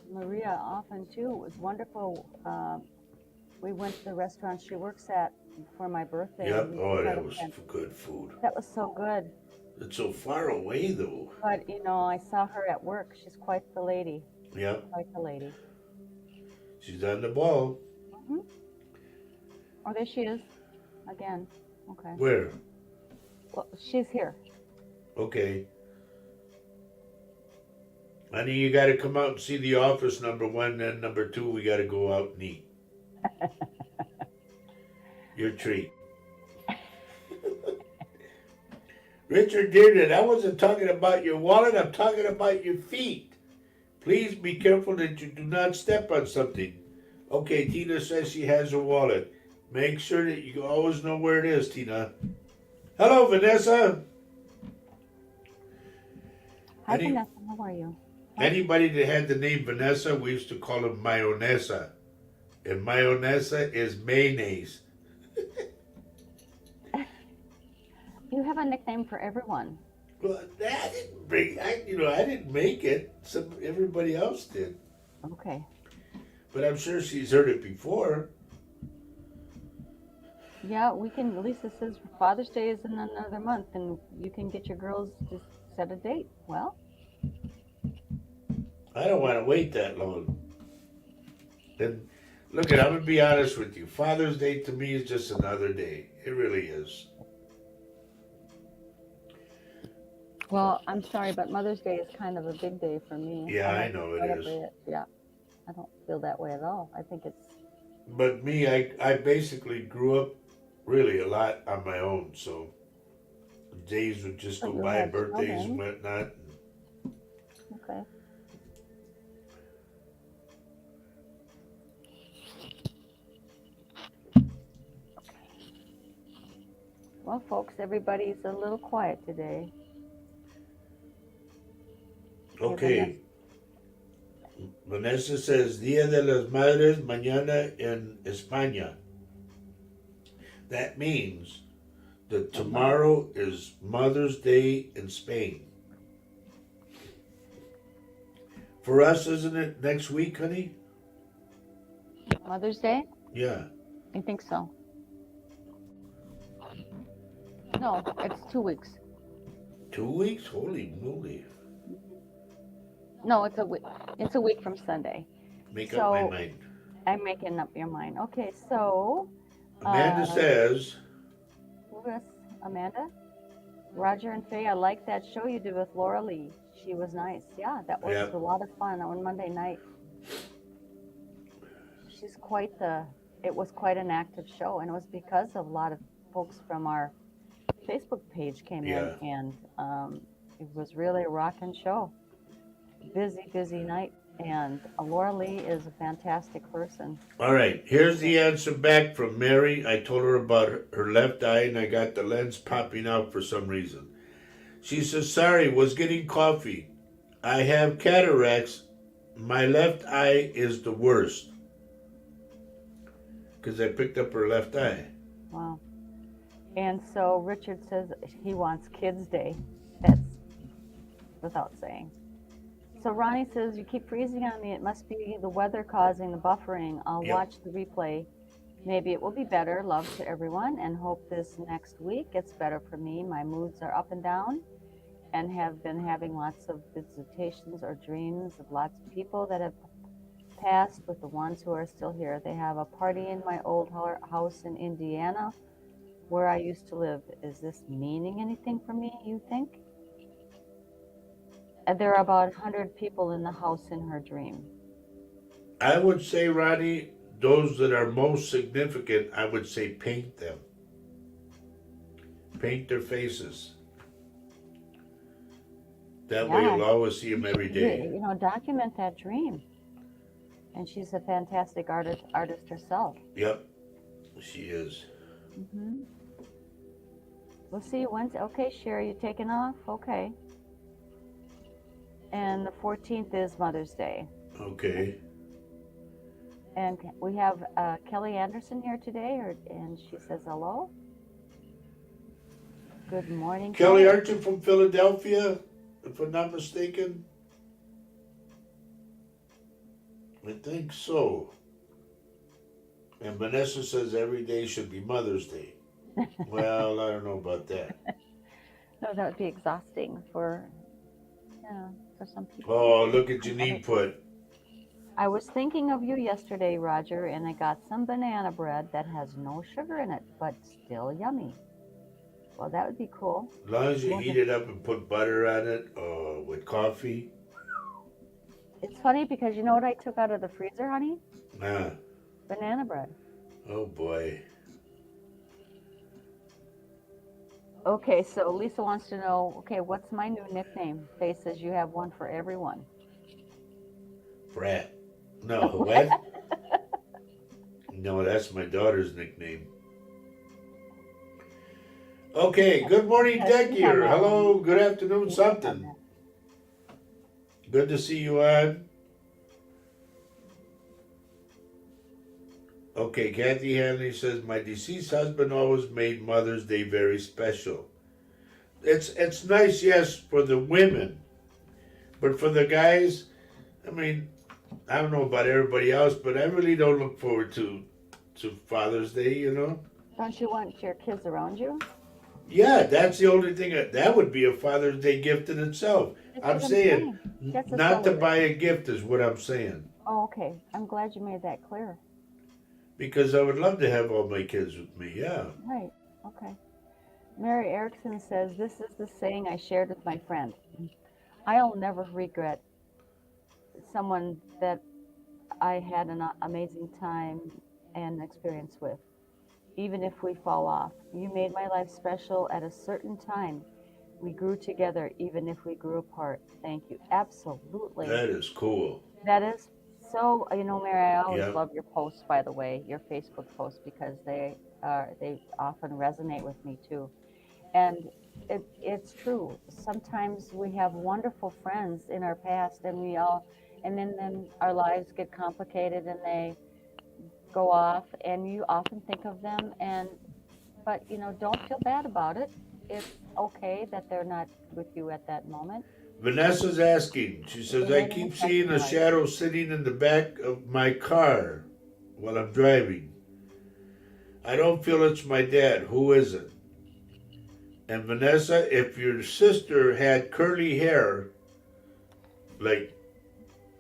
Maria often too. It was wonderful. We went to the restaurant she works at for my birthday. Yep. Oh, that was good food. That was so good. It's so far away, though. But, I saw her at work. She's quite the lady. Yep. Quite the lady. She's on the ball. Mm-hmm. Oh, there she is. Again. Okay. Where? Well, she's here. Okay. Honey, you got to come out and see the office, number one. Then number two, we got to go out and eat. Your treat. Richard Dearden, I wasn't talking about your wallet. I'm talking about your feet. Please be careful that you do not step on something. Okay, Tina says she has her wallet. Make sure that you always know where it is, Tina. Hello, Vanessa. Hi, Vanessa. How are you? Anybody that had the name Vanessa, we used to call him mayonesa. And mayonesa is mayonnaise. You have a nickname for everyone. Well, I didn't make it. Everybody else did. Okay. But I'm sure she's heard it before. Yeah, we can. Lisa says Father's Day is in another month, and you can get your girls to set a date. Well, I don't want to wait that long. And look, I'm gonna be honest with you. Father's Day to me is just another day. It really is. well, I'm sorry, but Mother's Day is kind of a big day for me. Yeah, I don't know it celebrate is. it. Yeah, I don't feel that way at all. I think it's But me, I basically grew up really a lot on my own, so days would just go you by, had birthdays and children. whatnot. Okay. Well, folks, everybody's a little quiet today. Okay. Vanessa says Dia de las Madres mañana en España. That means that tomorrow is Mother's Day in Spain. For us, isn't it next week, honey? Mother's Day? Yeah. I think so. No, it's 2 weeks. 2 weeks? Holy moly. No, it's a week. It's a week from Sunday. Make up my So mind. I'm making up your mind. Okay, so Amanda says, who is Amanda? Roger and Faye, I like that show you did with Laura Lee. She was nice. Yeah, that was Yep. a lot of fun on Monday night. It was quite an active show, and it was because of a lot of folks from our Facebook page came Yeah. in, and it was really a rocking show. Busy night, and Laura Lee is a fantastic person. all right, here's the answer back from Mary. I told her about her left eye and I got the lens popping out for some reason. She says, sorry, was getting coffee. I have cataracts. My left eye is the worst. Because I picked up her left eye. Wow. And so Richard says he wants Kids Day. That's without saying. So Ronnie says, you keep freezing on me. It must be the weather causing the buffering. I'll Yep. watch the replay. Maybe it will be better. Love to everyone, and hope this next week gets better for me. My moods are up and down and have been having lots of visitations or dreams of lots of people that have passed with the ones who are still here. They have a party in my old house in Indiana where I used to live. Is this meaning anything for me, you think? And there are about 100 people in the house in her dream. I would say, Ronnie, those that are most significant, I would say paint them. Paint their faces. That way you'll always see them every day. You know, document that dream. And she's a fantastic artist herself. Yep, she is. Mm-hmm. We'll see you Wednesday. Okay, Sherry, you taking off? Okay. And the 14th is Mother's Day. Okay. And we have Kelly Anderson here today, and she says hello. Good morning, Kelly, aren't you from Philadelphia, if I'm not mistaken? I think so. And Vanessa says every day should be Mother's Day. Well, I don't know about that. No, that would be exhausting for some people. Oh, look at Janine put. I was thinking of you yesterday, Roger, and I got some banana bread that has no sugar in it, but still yummy. Well, that would be cool. As long as you Wonder- heat it up and put butter on it with coffee. It's funny because you know what I took out of the freezer, honey? Ah, Banana bread. oh boy. Okay, so Lisa wants to know, okay, what's my new nickname? Faye says you have one for everyone. Brat. No, what? No, that's my daughter's nickname. Okay, good morning, Yeah, Deck she's on here. that Hello, one. good afternoon, She's on something. that. Good to see you on. Okay, Kathy Hanley says, my deceased husband always made Mother's Day very special. It's nice, yes, for the women. But for the guys, I mean, I don't know about everybody else, but I really don't look forward to Father's Day, you know? Don't you want your kids around you? Yeah, that's the only thing. That would be a Father's Day gift in itself. That's I'm what saying, That's a not to celebration. buy a gift is what I'm saying. Oh, okay. I'm glad you made that clear. Because I would love to have all my kids with me, yeah. Right. Okay. Mary Erickson says, this is the saying I shared with my friend. I'll never regret someone that I had an amazing time and experience with, even if we fall off. You made my life special at a certain time. We grew together, even if we grew apart. Thank you. Absolutely. That is cool. That is so, Mary, I always Yep. love your posts, by the way, your Facebook posts, because they often resonate with me too. And it's true. Sometimes we have wonderful friends in our past, and then our lives get complicated and they go off, and you often think of them, but don't feel bad about it. It's okay that they're not with you at that moment. Vanessa's asking, she says, They I made an keep impact seeing in a your life. shadow sitting in the back of my car while I'm driving. I don't feel it's my dad. Who is it? And Vanessa, if your sister had curly hair, like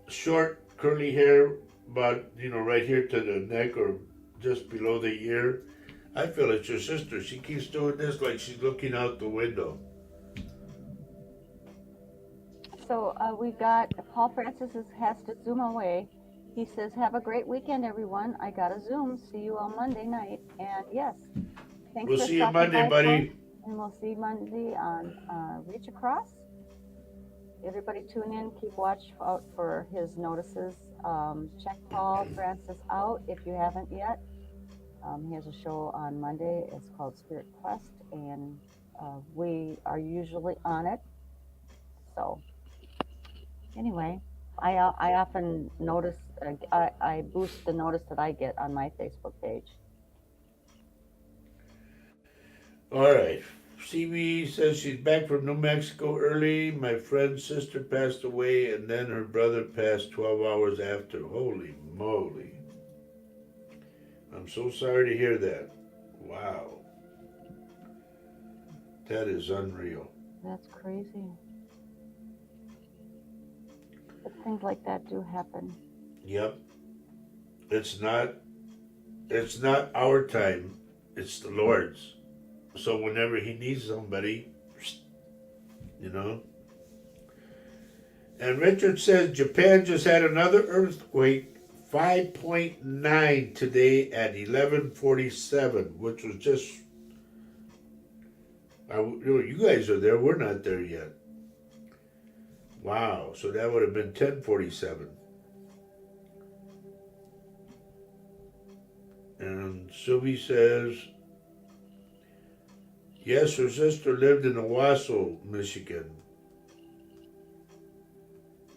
short curly hair, about, right here to the neck or just below the ear, I feel it's your sister. She keeps doing this like she's looking out the window. So we've got Paul Francis has to zoom away. He says, "Have a great weekend, everyone. I got a Zoom. See you on Monday night." And yes, thanks We'll for see you stopping Monday, by, buddy. Paul. And we'll see you Monday on Reach Across. Everybody tune in. Keep watch out for his notices. Check Paul Francis out if you haven't yet. He has a show on Monday. It's called Spirit Quest, and we are usually on it. So anyway, I often notice, I boost the notice that I get on my Facebook page. All right. CB says she's back from New Mexico early. My friend's sister passed away, and then her brother passed 12 hours after. Holy moly. I'm so sorry to hear that. Wow. That is unreal. That's crazy. But things like that do happen. Yep. It's not our time. It's the Lord's. So whenever he needs somebody, you know. And Richard says Japan just had another earthquake, 5.9 today at 11:47, which was just. You guys are there. We're not there yet. Wow. So that would have been 10:47. And Sylvie says, yes, her sister lived in Owasso, Michigan.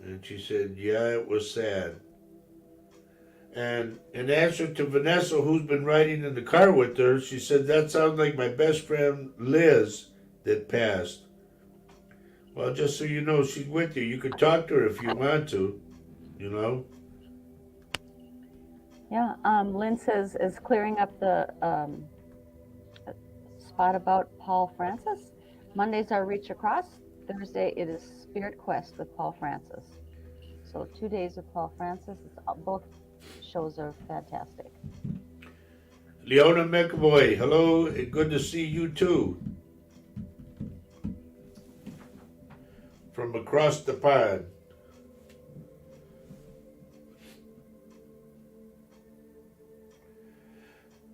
And she said, yeah, it was sad. And in answer to Vanessa, who's been riding in the car with her, she said, that sounds like my best friend Liz that passed. Well, just so you know, she's with you. You could talk to her if you want to, you know. Yeah, Lynn says, is clearing up the spot about Paul Francis. Mondays are Reach Across. Thursday it is Spirit Quest with Paul Francis. So 2 days of Paul Francis. Both shows are fantastic. Leona McAvoy, hello, and good to see you too. from across the pond.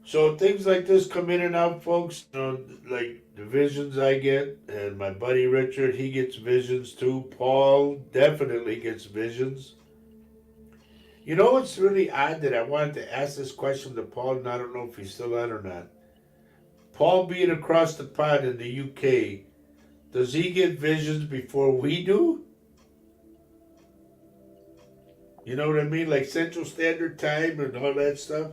So things like this come in and out, folks. You know, like the visions I get, and my buddy Richard, he gets visions too. Paul definitely gets visions. You know what's really odd that I wanted to ask this question to Paul, and I don't know if he's still on or not. Paul being across the pond in the UK, does he get visions before we do? You know what I mean? Like Central Standard Time and all that stuff.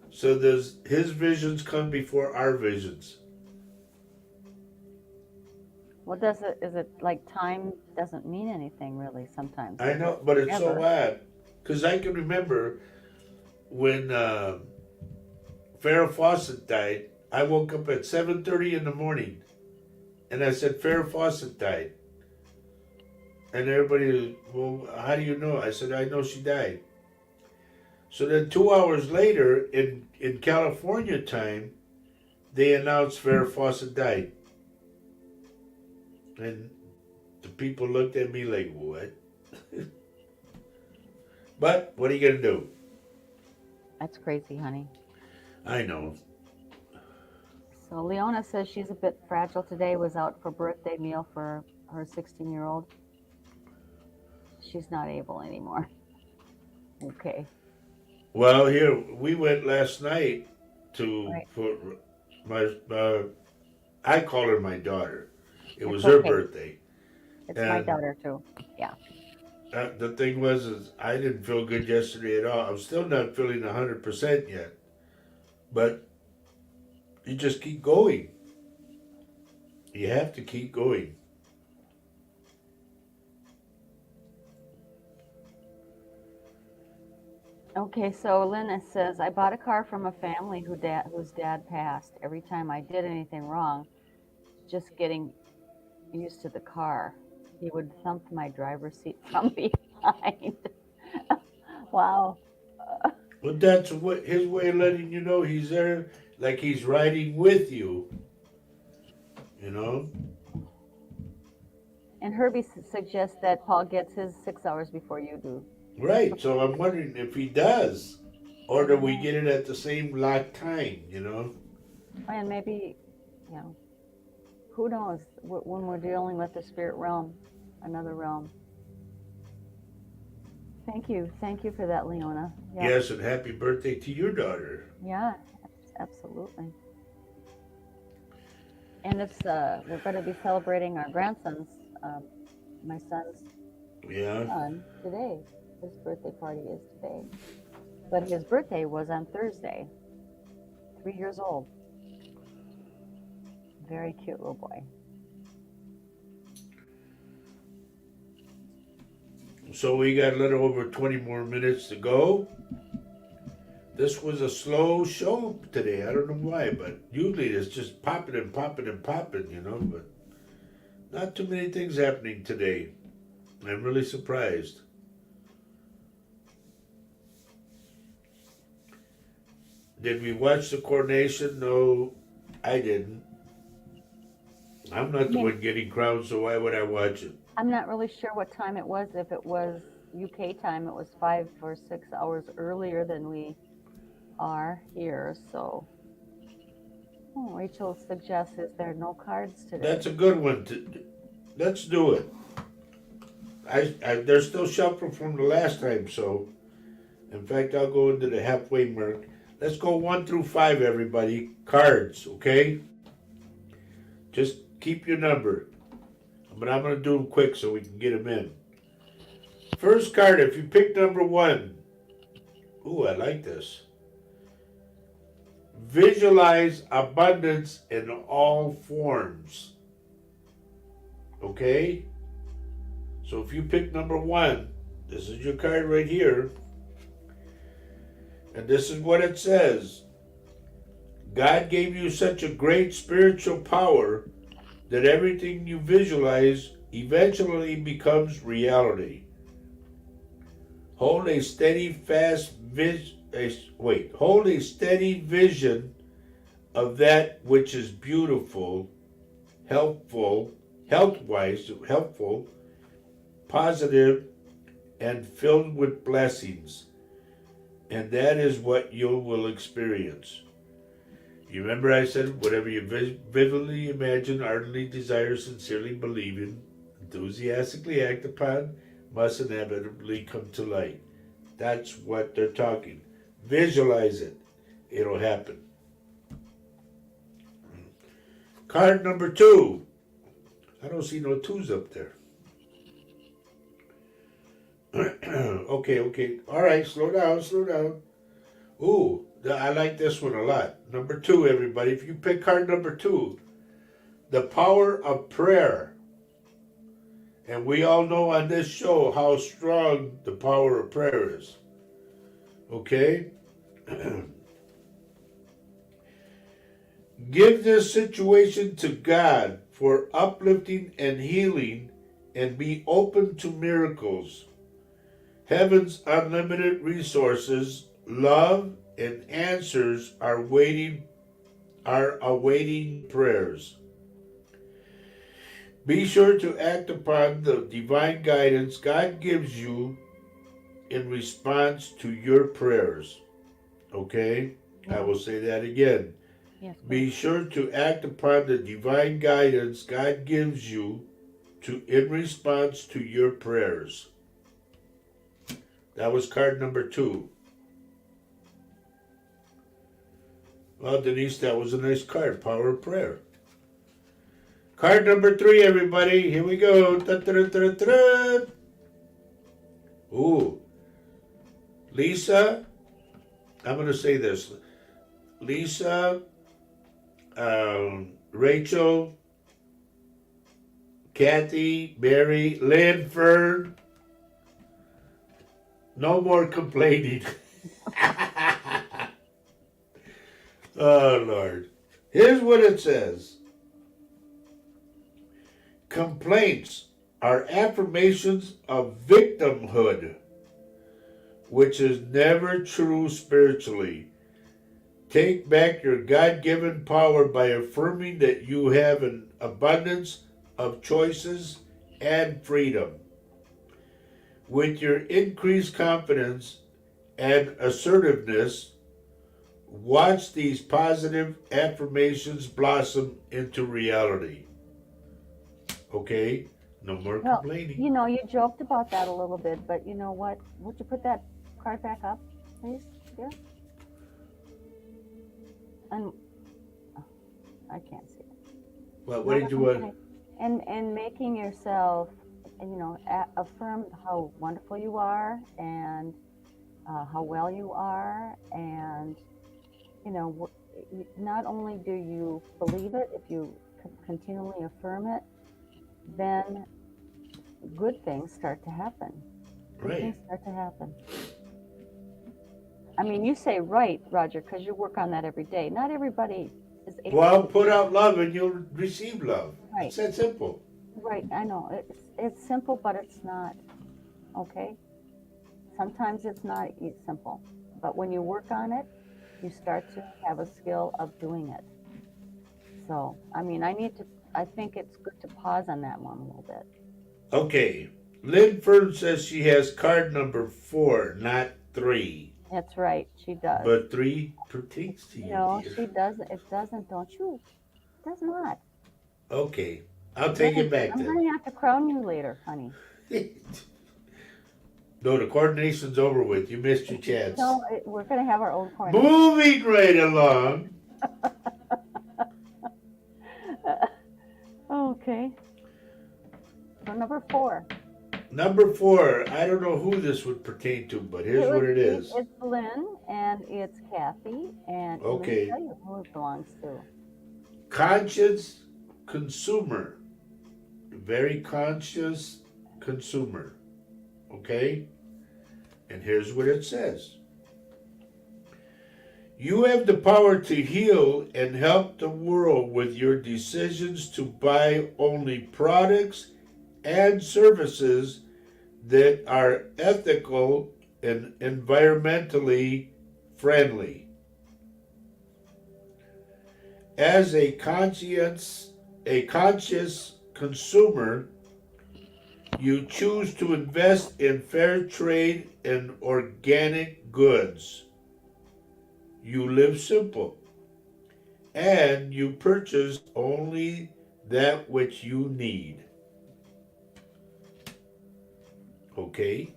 So does his visions come before our visions? Well, is it like time doesn't mean anything really sometimes? I know, but it's so odd. Because I can remember when Farrah Fawcett died, I woke up at 7:30 in the morning. And I said, Farrah Fawcett died. And everybody, well, how do you know? I said, I know she died. So then 2 hours later, in California time, they announced Farrah Fawcett died. And the people looked at me like, what? But what are you going to do? That's crazy, honey. I know. So Leona says she's a bit fragile today, was out for birthday meal for her 16-year-old. She's not able anymore. Okay. Well, here, we went last night Right. for my, I call her my daughter. It was It's her okay. birthday. It's my daughter too. Yeah. The thing was, is I didn't feel good yesterday at all. I'm still not feeling 100% yet. But you just keep going. You have to keep going. Okay, so Lynn says, I bought a car from a family whose dad passed. Every time I did anything wrong, just getting used to the car, he would thump my driver's seat from behind. Wow. But that's what his way of letting you know he's there, like he's riding with you. You know? And Herbie suggests that Paul gets his 6 hours before you do. Right. So I'm wondering if he does. Or do we get it at the same lock time, you know? And maybe, you know, who knows when we're dealing with the spirit realm, another realm. Thank you for that, Leona. Yeah. Yes, and happy birthday to your daughter. Yeah, absolutely. And it's we're going to be celebrating our grandson's, my son's son today. His birthday party is today, but his birthday was on Thursday. 3 years old. Very cute little boy. So we got a little over 20 more minutes to go. This was a slow show today. I don't know why, but usually it's just popping and popping and popping, you know, but not too many things happening today. I'm really surprised. Did we watch the coronation? No, I didn't. I'm not the one getting crowned, so why would I watch it? I'm not really sure what time it was. If it was UK time, it was 5 or 6 hours earlier than we are here. So Rachel suggests, is there no cards today? That's a good one. Let's do it. There's still shuffle from the last time, so in fact I'll go into the halfway mark. Let's go 1 through 5, everybody. Cards, okay? Just keep your number. But I'm going to do them quick so we can get them in. First card, if you pick number 1. Ooh, I like this. Visualize abundance in all forms. Okay? So if you pick number 1, this is your card right here. And this is what it says. God gave you such a great spiritual power that everything you visualize eventually becomes reality. Hold a steady vision of that which is beautiful, helpful, positive, and filled with blessings. And that is what you will experience. You remember I said, whatever you vividly imagine, ardently desire, sincerely believe in, enthusiastically act upon, must inevitably come to light. That's what they're talking. Visualize it. It'll happen. Card number 2. I don't see no 2s up there. Okay. All right, slow down. Ooh, I like this one a lot. Number 2, everybody. If you pick card number 2, the power of prayer. And we all know on this show how strong the power of prayer is. Okay? Give this situation to God for uplifting and healing, and be open to miracles. Heaven's unlimited resources, love, and answers are awaiting prayers. Be sure to act upon the divine guidance God gives you in response to your prayers. Okay? I will say that again. Yes, Be sure to act upon the divine guidance God gives you in response to your prayers. That was card number 2. Well, Denise, that was a nice card. Power of prayer. Card number 3, everybody. Here we go. Da-da-da-da-da. Ooh. Lisa, I'm going to say this. Lisa, Rachel, Kathy, Mary, Lynn, Fern. No more complaining. Oh, Lord. Here's what it says. Complaints are affirmations of victimhood, which is never true spiritually. Take back your God-given power by affirming that you have an abundance of choices and freedom. With your increased confidence and assertiveness, watch these positive affirmations blossom into reality. Okay? No more complaining. You know, you joked about that a little bit, but you know what? Would you put that card back up, please? Yeah. And I can't see it. What did you want? And making yourself, you know, affirm how wonderful you are and how well you are, and you know, not only do you believe it, if you continually affirm it, then good things start to happen. Good things start to happen. I mean, you say right, Roger, because you work on that every day. Not everybody is able Well, put out love and you'll receive love. Right. It's that simple. Right, I know. It's simple, but it's not. Okay? Sometimes it's not simple. But when you work on it, you start to have a skill of doing it. So, I mean, I think it's good to pause on that one a little bit. Okay. Lynn Fern says she has card number 4, not 3. That's right, she does. But 3 pertains to you. No, dear. she doesn't. It doesn't, don't you? It does not. Okay. I'll take it back I'm then. going to have to crown you later, honey. No, the coordination's over with. You missed your chance. No, we're going to have our own coordination. Moving right along. Okay. So number 4. Number 4. I don't know who this would pertain to, but here's what it is. It's Lynn and it's Kathy, and Okay. let me tell you who it belongs to. Conscious consumer. Very conscious consumer. Okay? And here's what it says. You have the power to heal and help the world with your decisions to buy only products and services that are ethical and environmentally friendly. As a conscious consumer, You choose to invest in fair trade and organic goods. You live simple. And you purchase only that which you need. Okay?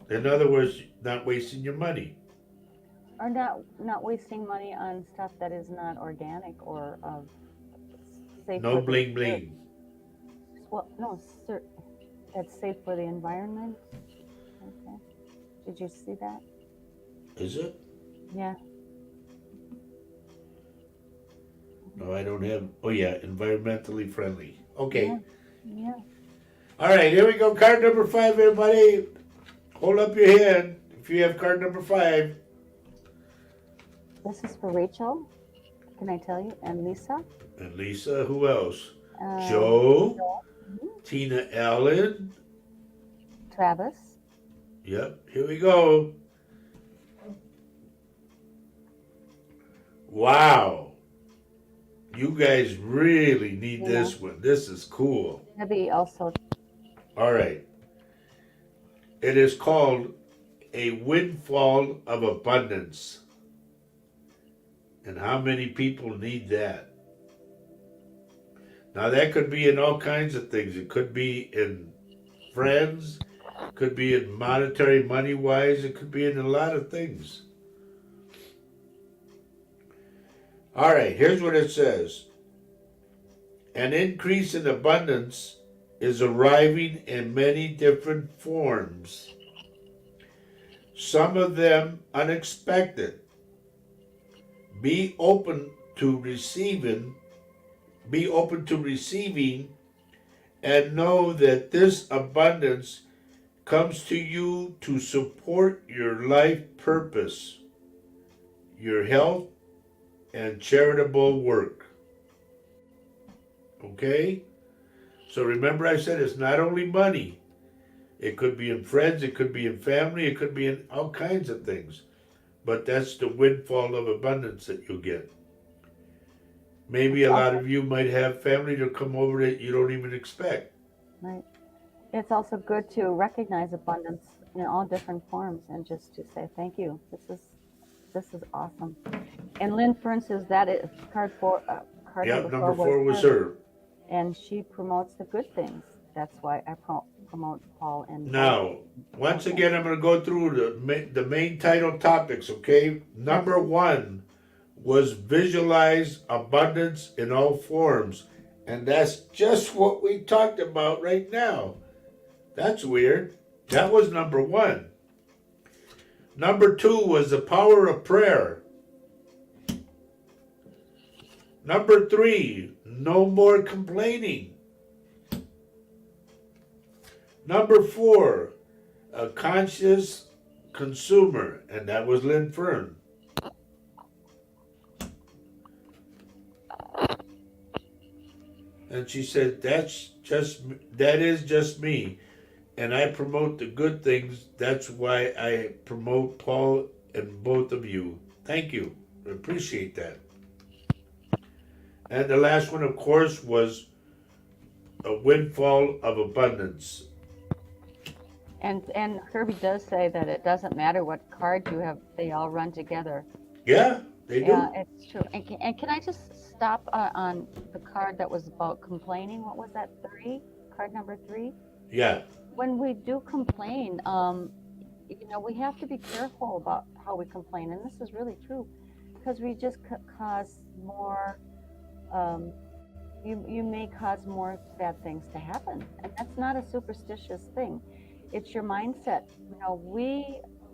In other words, not wasting your money. Or not wasting money on stuff that is not organic or safe No for the bling earth. bling. Well, no, sir, that's safe for the environment. Okay. Did you see that? Is it? Yeah. No, I don't have. Oh, yeah, environmentally friendly. Yeah. Okay. Yeah. All right, here we go. Card number 5, everybody. Hold up your hand if you have card number 5. This is for Rachel. Can I tell you? And Lisa. And Lisa, who else? Um, Joe, mhm, Tina Allen. Travis. Yep, here we go. Wow. You guys really need Yeah. this one. This is cool. Debbie also. All right. It is called a windfall of abundance. And how many people need that? Now, that could be in all kinds of things. It could be in friends, could be in monetary, money wise, it could be in a lot of things. All right, here's what it says. An increase in abundance is arriving in many different forms, some of them unexpected. Be open to receiving, and know that this abundance comes to you to support your life purpose, your health, and charitable work. Okay? So remember I said it's not only money. It could be in friends, it could be in family, it could be in all kinds of things. But that's the windfall of abundance that you get. Maybe a lot of you might have family to come over that you don't even expect. Right. It's also good to recognize abundance in all different forms and just to say thank you. This is awesome. And Lynn, for instance, that is card Yep, number number 4 4 was her. and she promotes the good things. That's why I promote Paul and Now, once again, I'm going to go through the main title topics, okay? Number 1 was visualize abundance in all forms. And that's just what we talked about right now. That's weird. That was number 1. Number 2 was the power of prayer. Number 3, no more complaining. Number 4, a conscious consumer, and that was Lynn Fern. And she said, that is just me. And I promote the good things. That's why I promote Paul and both of you. Thank you. I appreciate that. And the last one, of course, was a windfall of abundance. And Kirby does say that it doesn't matter what card you have; they all run together. Yeah, they do. Yeah, it's true. And can I just stop on the card that was about complaining? What was that? 3? Card number 3? Yeah. When we do complain, we have to be careful about how we complain, and this is really true, because we just cause more. You may cause more bad things to happen, and that's not a superstitious thing. It's your mindset.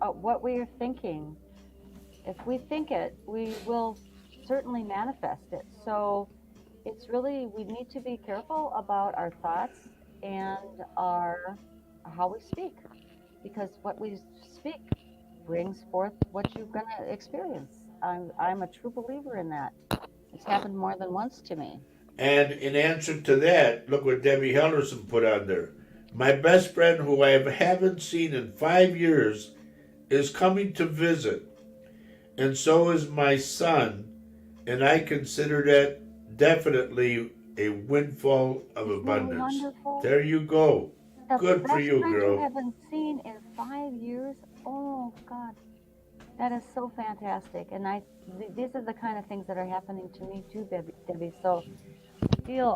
What we are thinking. If we think it, we will certainly manifest it. So it's really, we need to be careful about our thoughts and how we speak, because what we speak brings forth what you're going to experience. I'm a true believer in that. It's happened more than once to me. And in answer to that, look what Debbie Hellerson put on there. My best friend, who I haven't seen in 5 years, is coming to visit. And so is my son. And I consider that definitely a windfall of abundance. Wonderful. There you go. The Good for best you, friend you girl. haven't seen in 5 years. Oh God, that is so fantastic. And these are the kind of things that are happening to me too, Debbie. So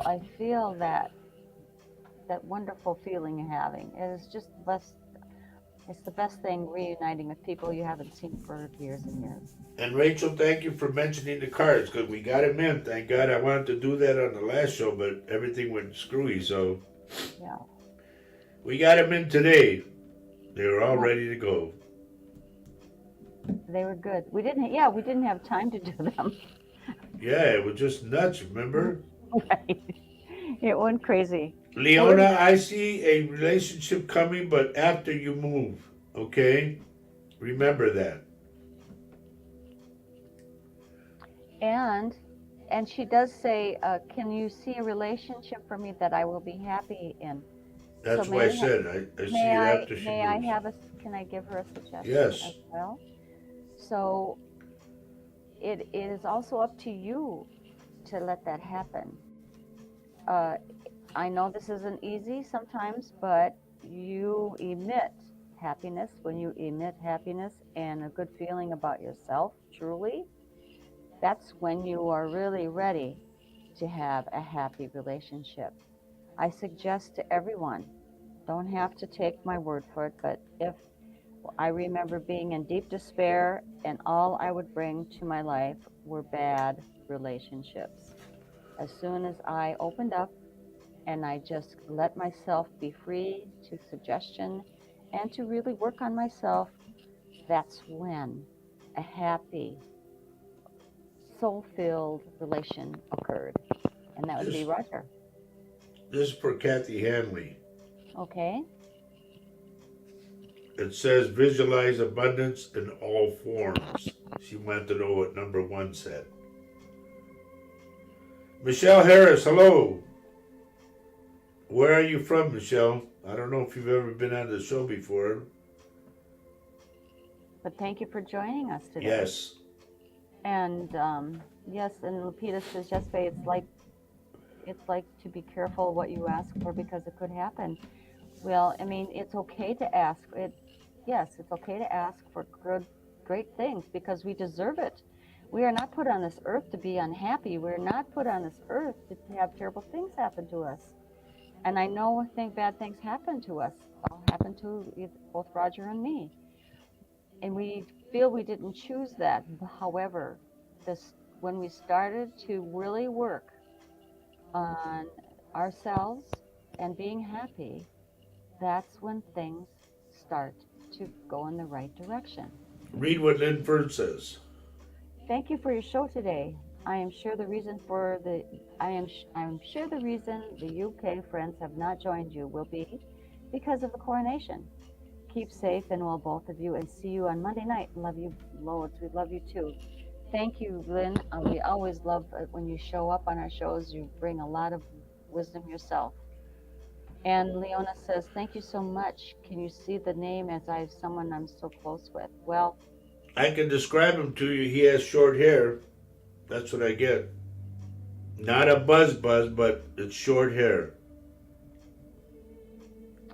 I feel that wonderful feeling you're having. It is just the best. It's the best thing reuniting with people you haven't seen for years and years. And Rachel, thank you for mentioning the cards because we got him in. Thank God. I wanted to do that on the last show, but everything went screwy. So Yeah. we got him in today. They were all Well, ready to go. they were good. We didn't have time to do them. Yeah, it was just nuts. Remember, Right. It went crazy. We're Leona? I see a relationship coming, but after you move. Okay, remember that. and and she does say, "Can you see a relationship for me that I will be happy in?" So That's why I said I see it after she may I moves. have a can I give her a suggestion as Yes. well? So it is also up to you to let that happen. Uh, I know this isn't easy sometimes, but you emit happiness. When you emit happiness and a good feeling about yourself, truly, that's when you are really ready to have a happy relationship. I suggest to everyone, don't have to take my word for it, but if I remember being in deep despair and all I would bring to my life were bad relationships. As soon as I opened up and I just let myself be free to suggestion and to really work on myself, that's when a happy, soul filled relation occurred. And that would be This Roger. this is for Kathy Hanley. Okay. It says visualize abundance in all forms. She wanted to know what number one said. Michelle Harris, hello. Where are you from, Michelle? I don't know if you've ever been on the show before. But thank you for joining us today. Yes. And yes, and Lupita says, yes, Faye, it's like to be careful what you ask for because it could happen. Well, I mean, it's okay to ask. Yes, it's okay to ask for good, great things because we deserve it. We are not put on this earth to be unhappy. We're not put on this earth to have terrible things happen to us. And I know bad things happen to us. All happen to both Roger and me. And we feel we didn't choose that. However, when we started to really work on ourselves and being happy, that's when things start to go in the right direction. Read what Linford says. Thank you for your show today. I am sure the reason the reason the UK friends have not joined you will be because of the coronation. Keep safe and well, both of you, and see you on Monday night. Love you loads. We love you too. Thank you, Lynn. We always love when you show up on our shows. You bring a lot of wisdom yourself. And Leona says, thank you so much. Can you see the name as I have someone I'm so close with? Well, I can describe him to you. He has short hair. That's what I get. Not a buzz, but it's short hair.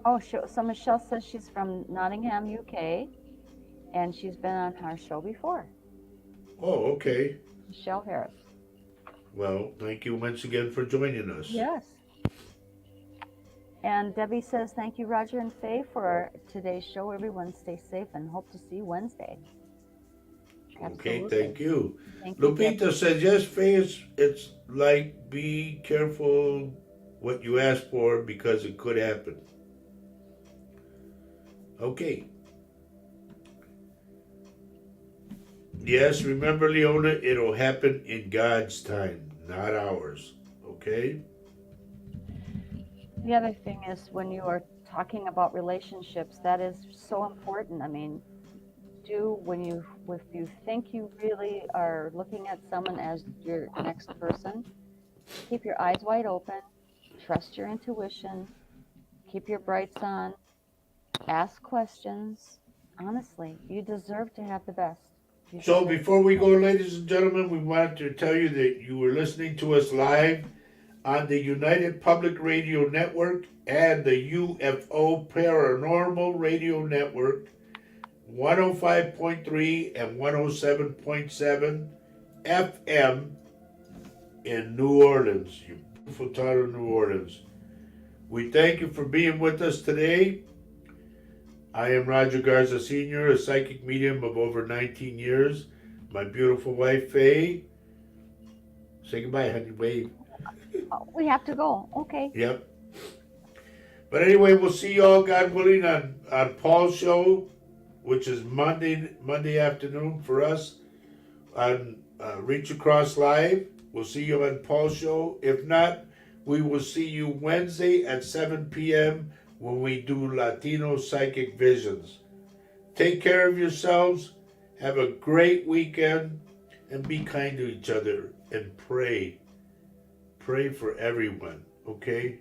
oh, so Michelle says she's from Nottingham, UK, and she's been on our show before. Oh, okay. Michelle Harris. Well, thank you once again for joining us. Yes. And Debbie says, thank you, Roger and Faye, for today's show. Everyone stay safe and hope to see you Wednesday. Okay, Absolutely. thank you. Thank you, Lupita Debbie. says, yes, Faye, it's like be careful what you ask for because it could happen. Okay. Yes, remember, Leona, it'll happen in God's time, not ours. Okay? The other thing is when you are talking about relationships, that is so important. I mean, if you think you really are looking at someone as your next person, keep your eyes wide open, trust your intuition, keep your brights on, ask questions. Honestly, you deserve to have the best. So before we go, ladies and gentlemen, we wanted to tell you that you were listening to us live on the United Public Radio Network and the UFO Paranormal Radio Network, 105.3 and 107.7 FM in New Orleans, you beautiful town of New Orleans. We thank you for being with us today. I am Roger Garza Sr., a psychic medium of over 19 years. My beautiful wife, Faye. Say goodbye, honey. Wave. Oh, we have to go. Okay. Yep. But anyway, we'll see you all, God willing, on Paul's show, which is Monday afternoon for us on Reach Across Live. We'll see you on Paul's show. If not, we will see you Wednesday at 7 p.m. when we do Latino Psychic Visions. Take care of yourselves. Have a great weekend. And be kind to each other. And pray. Pray for everyone. Okay?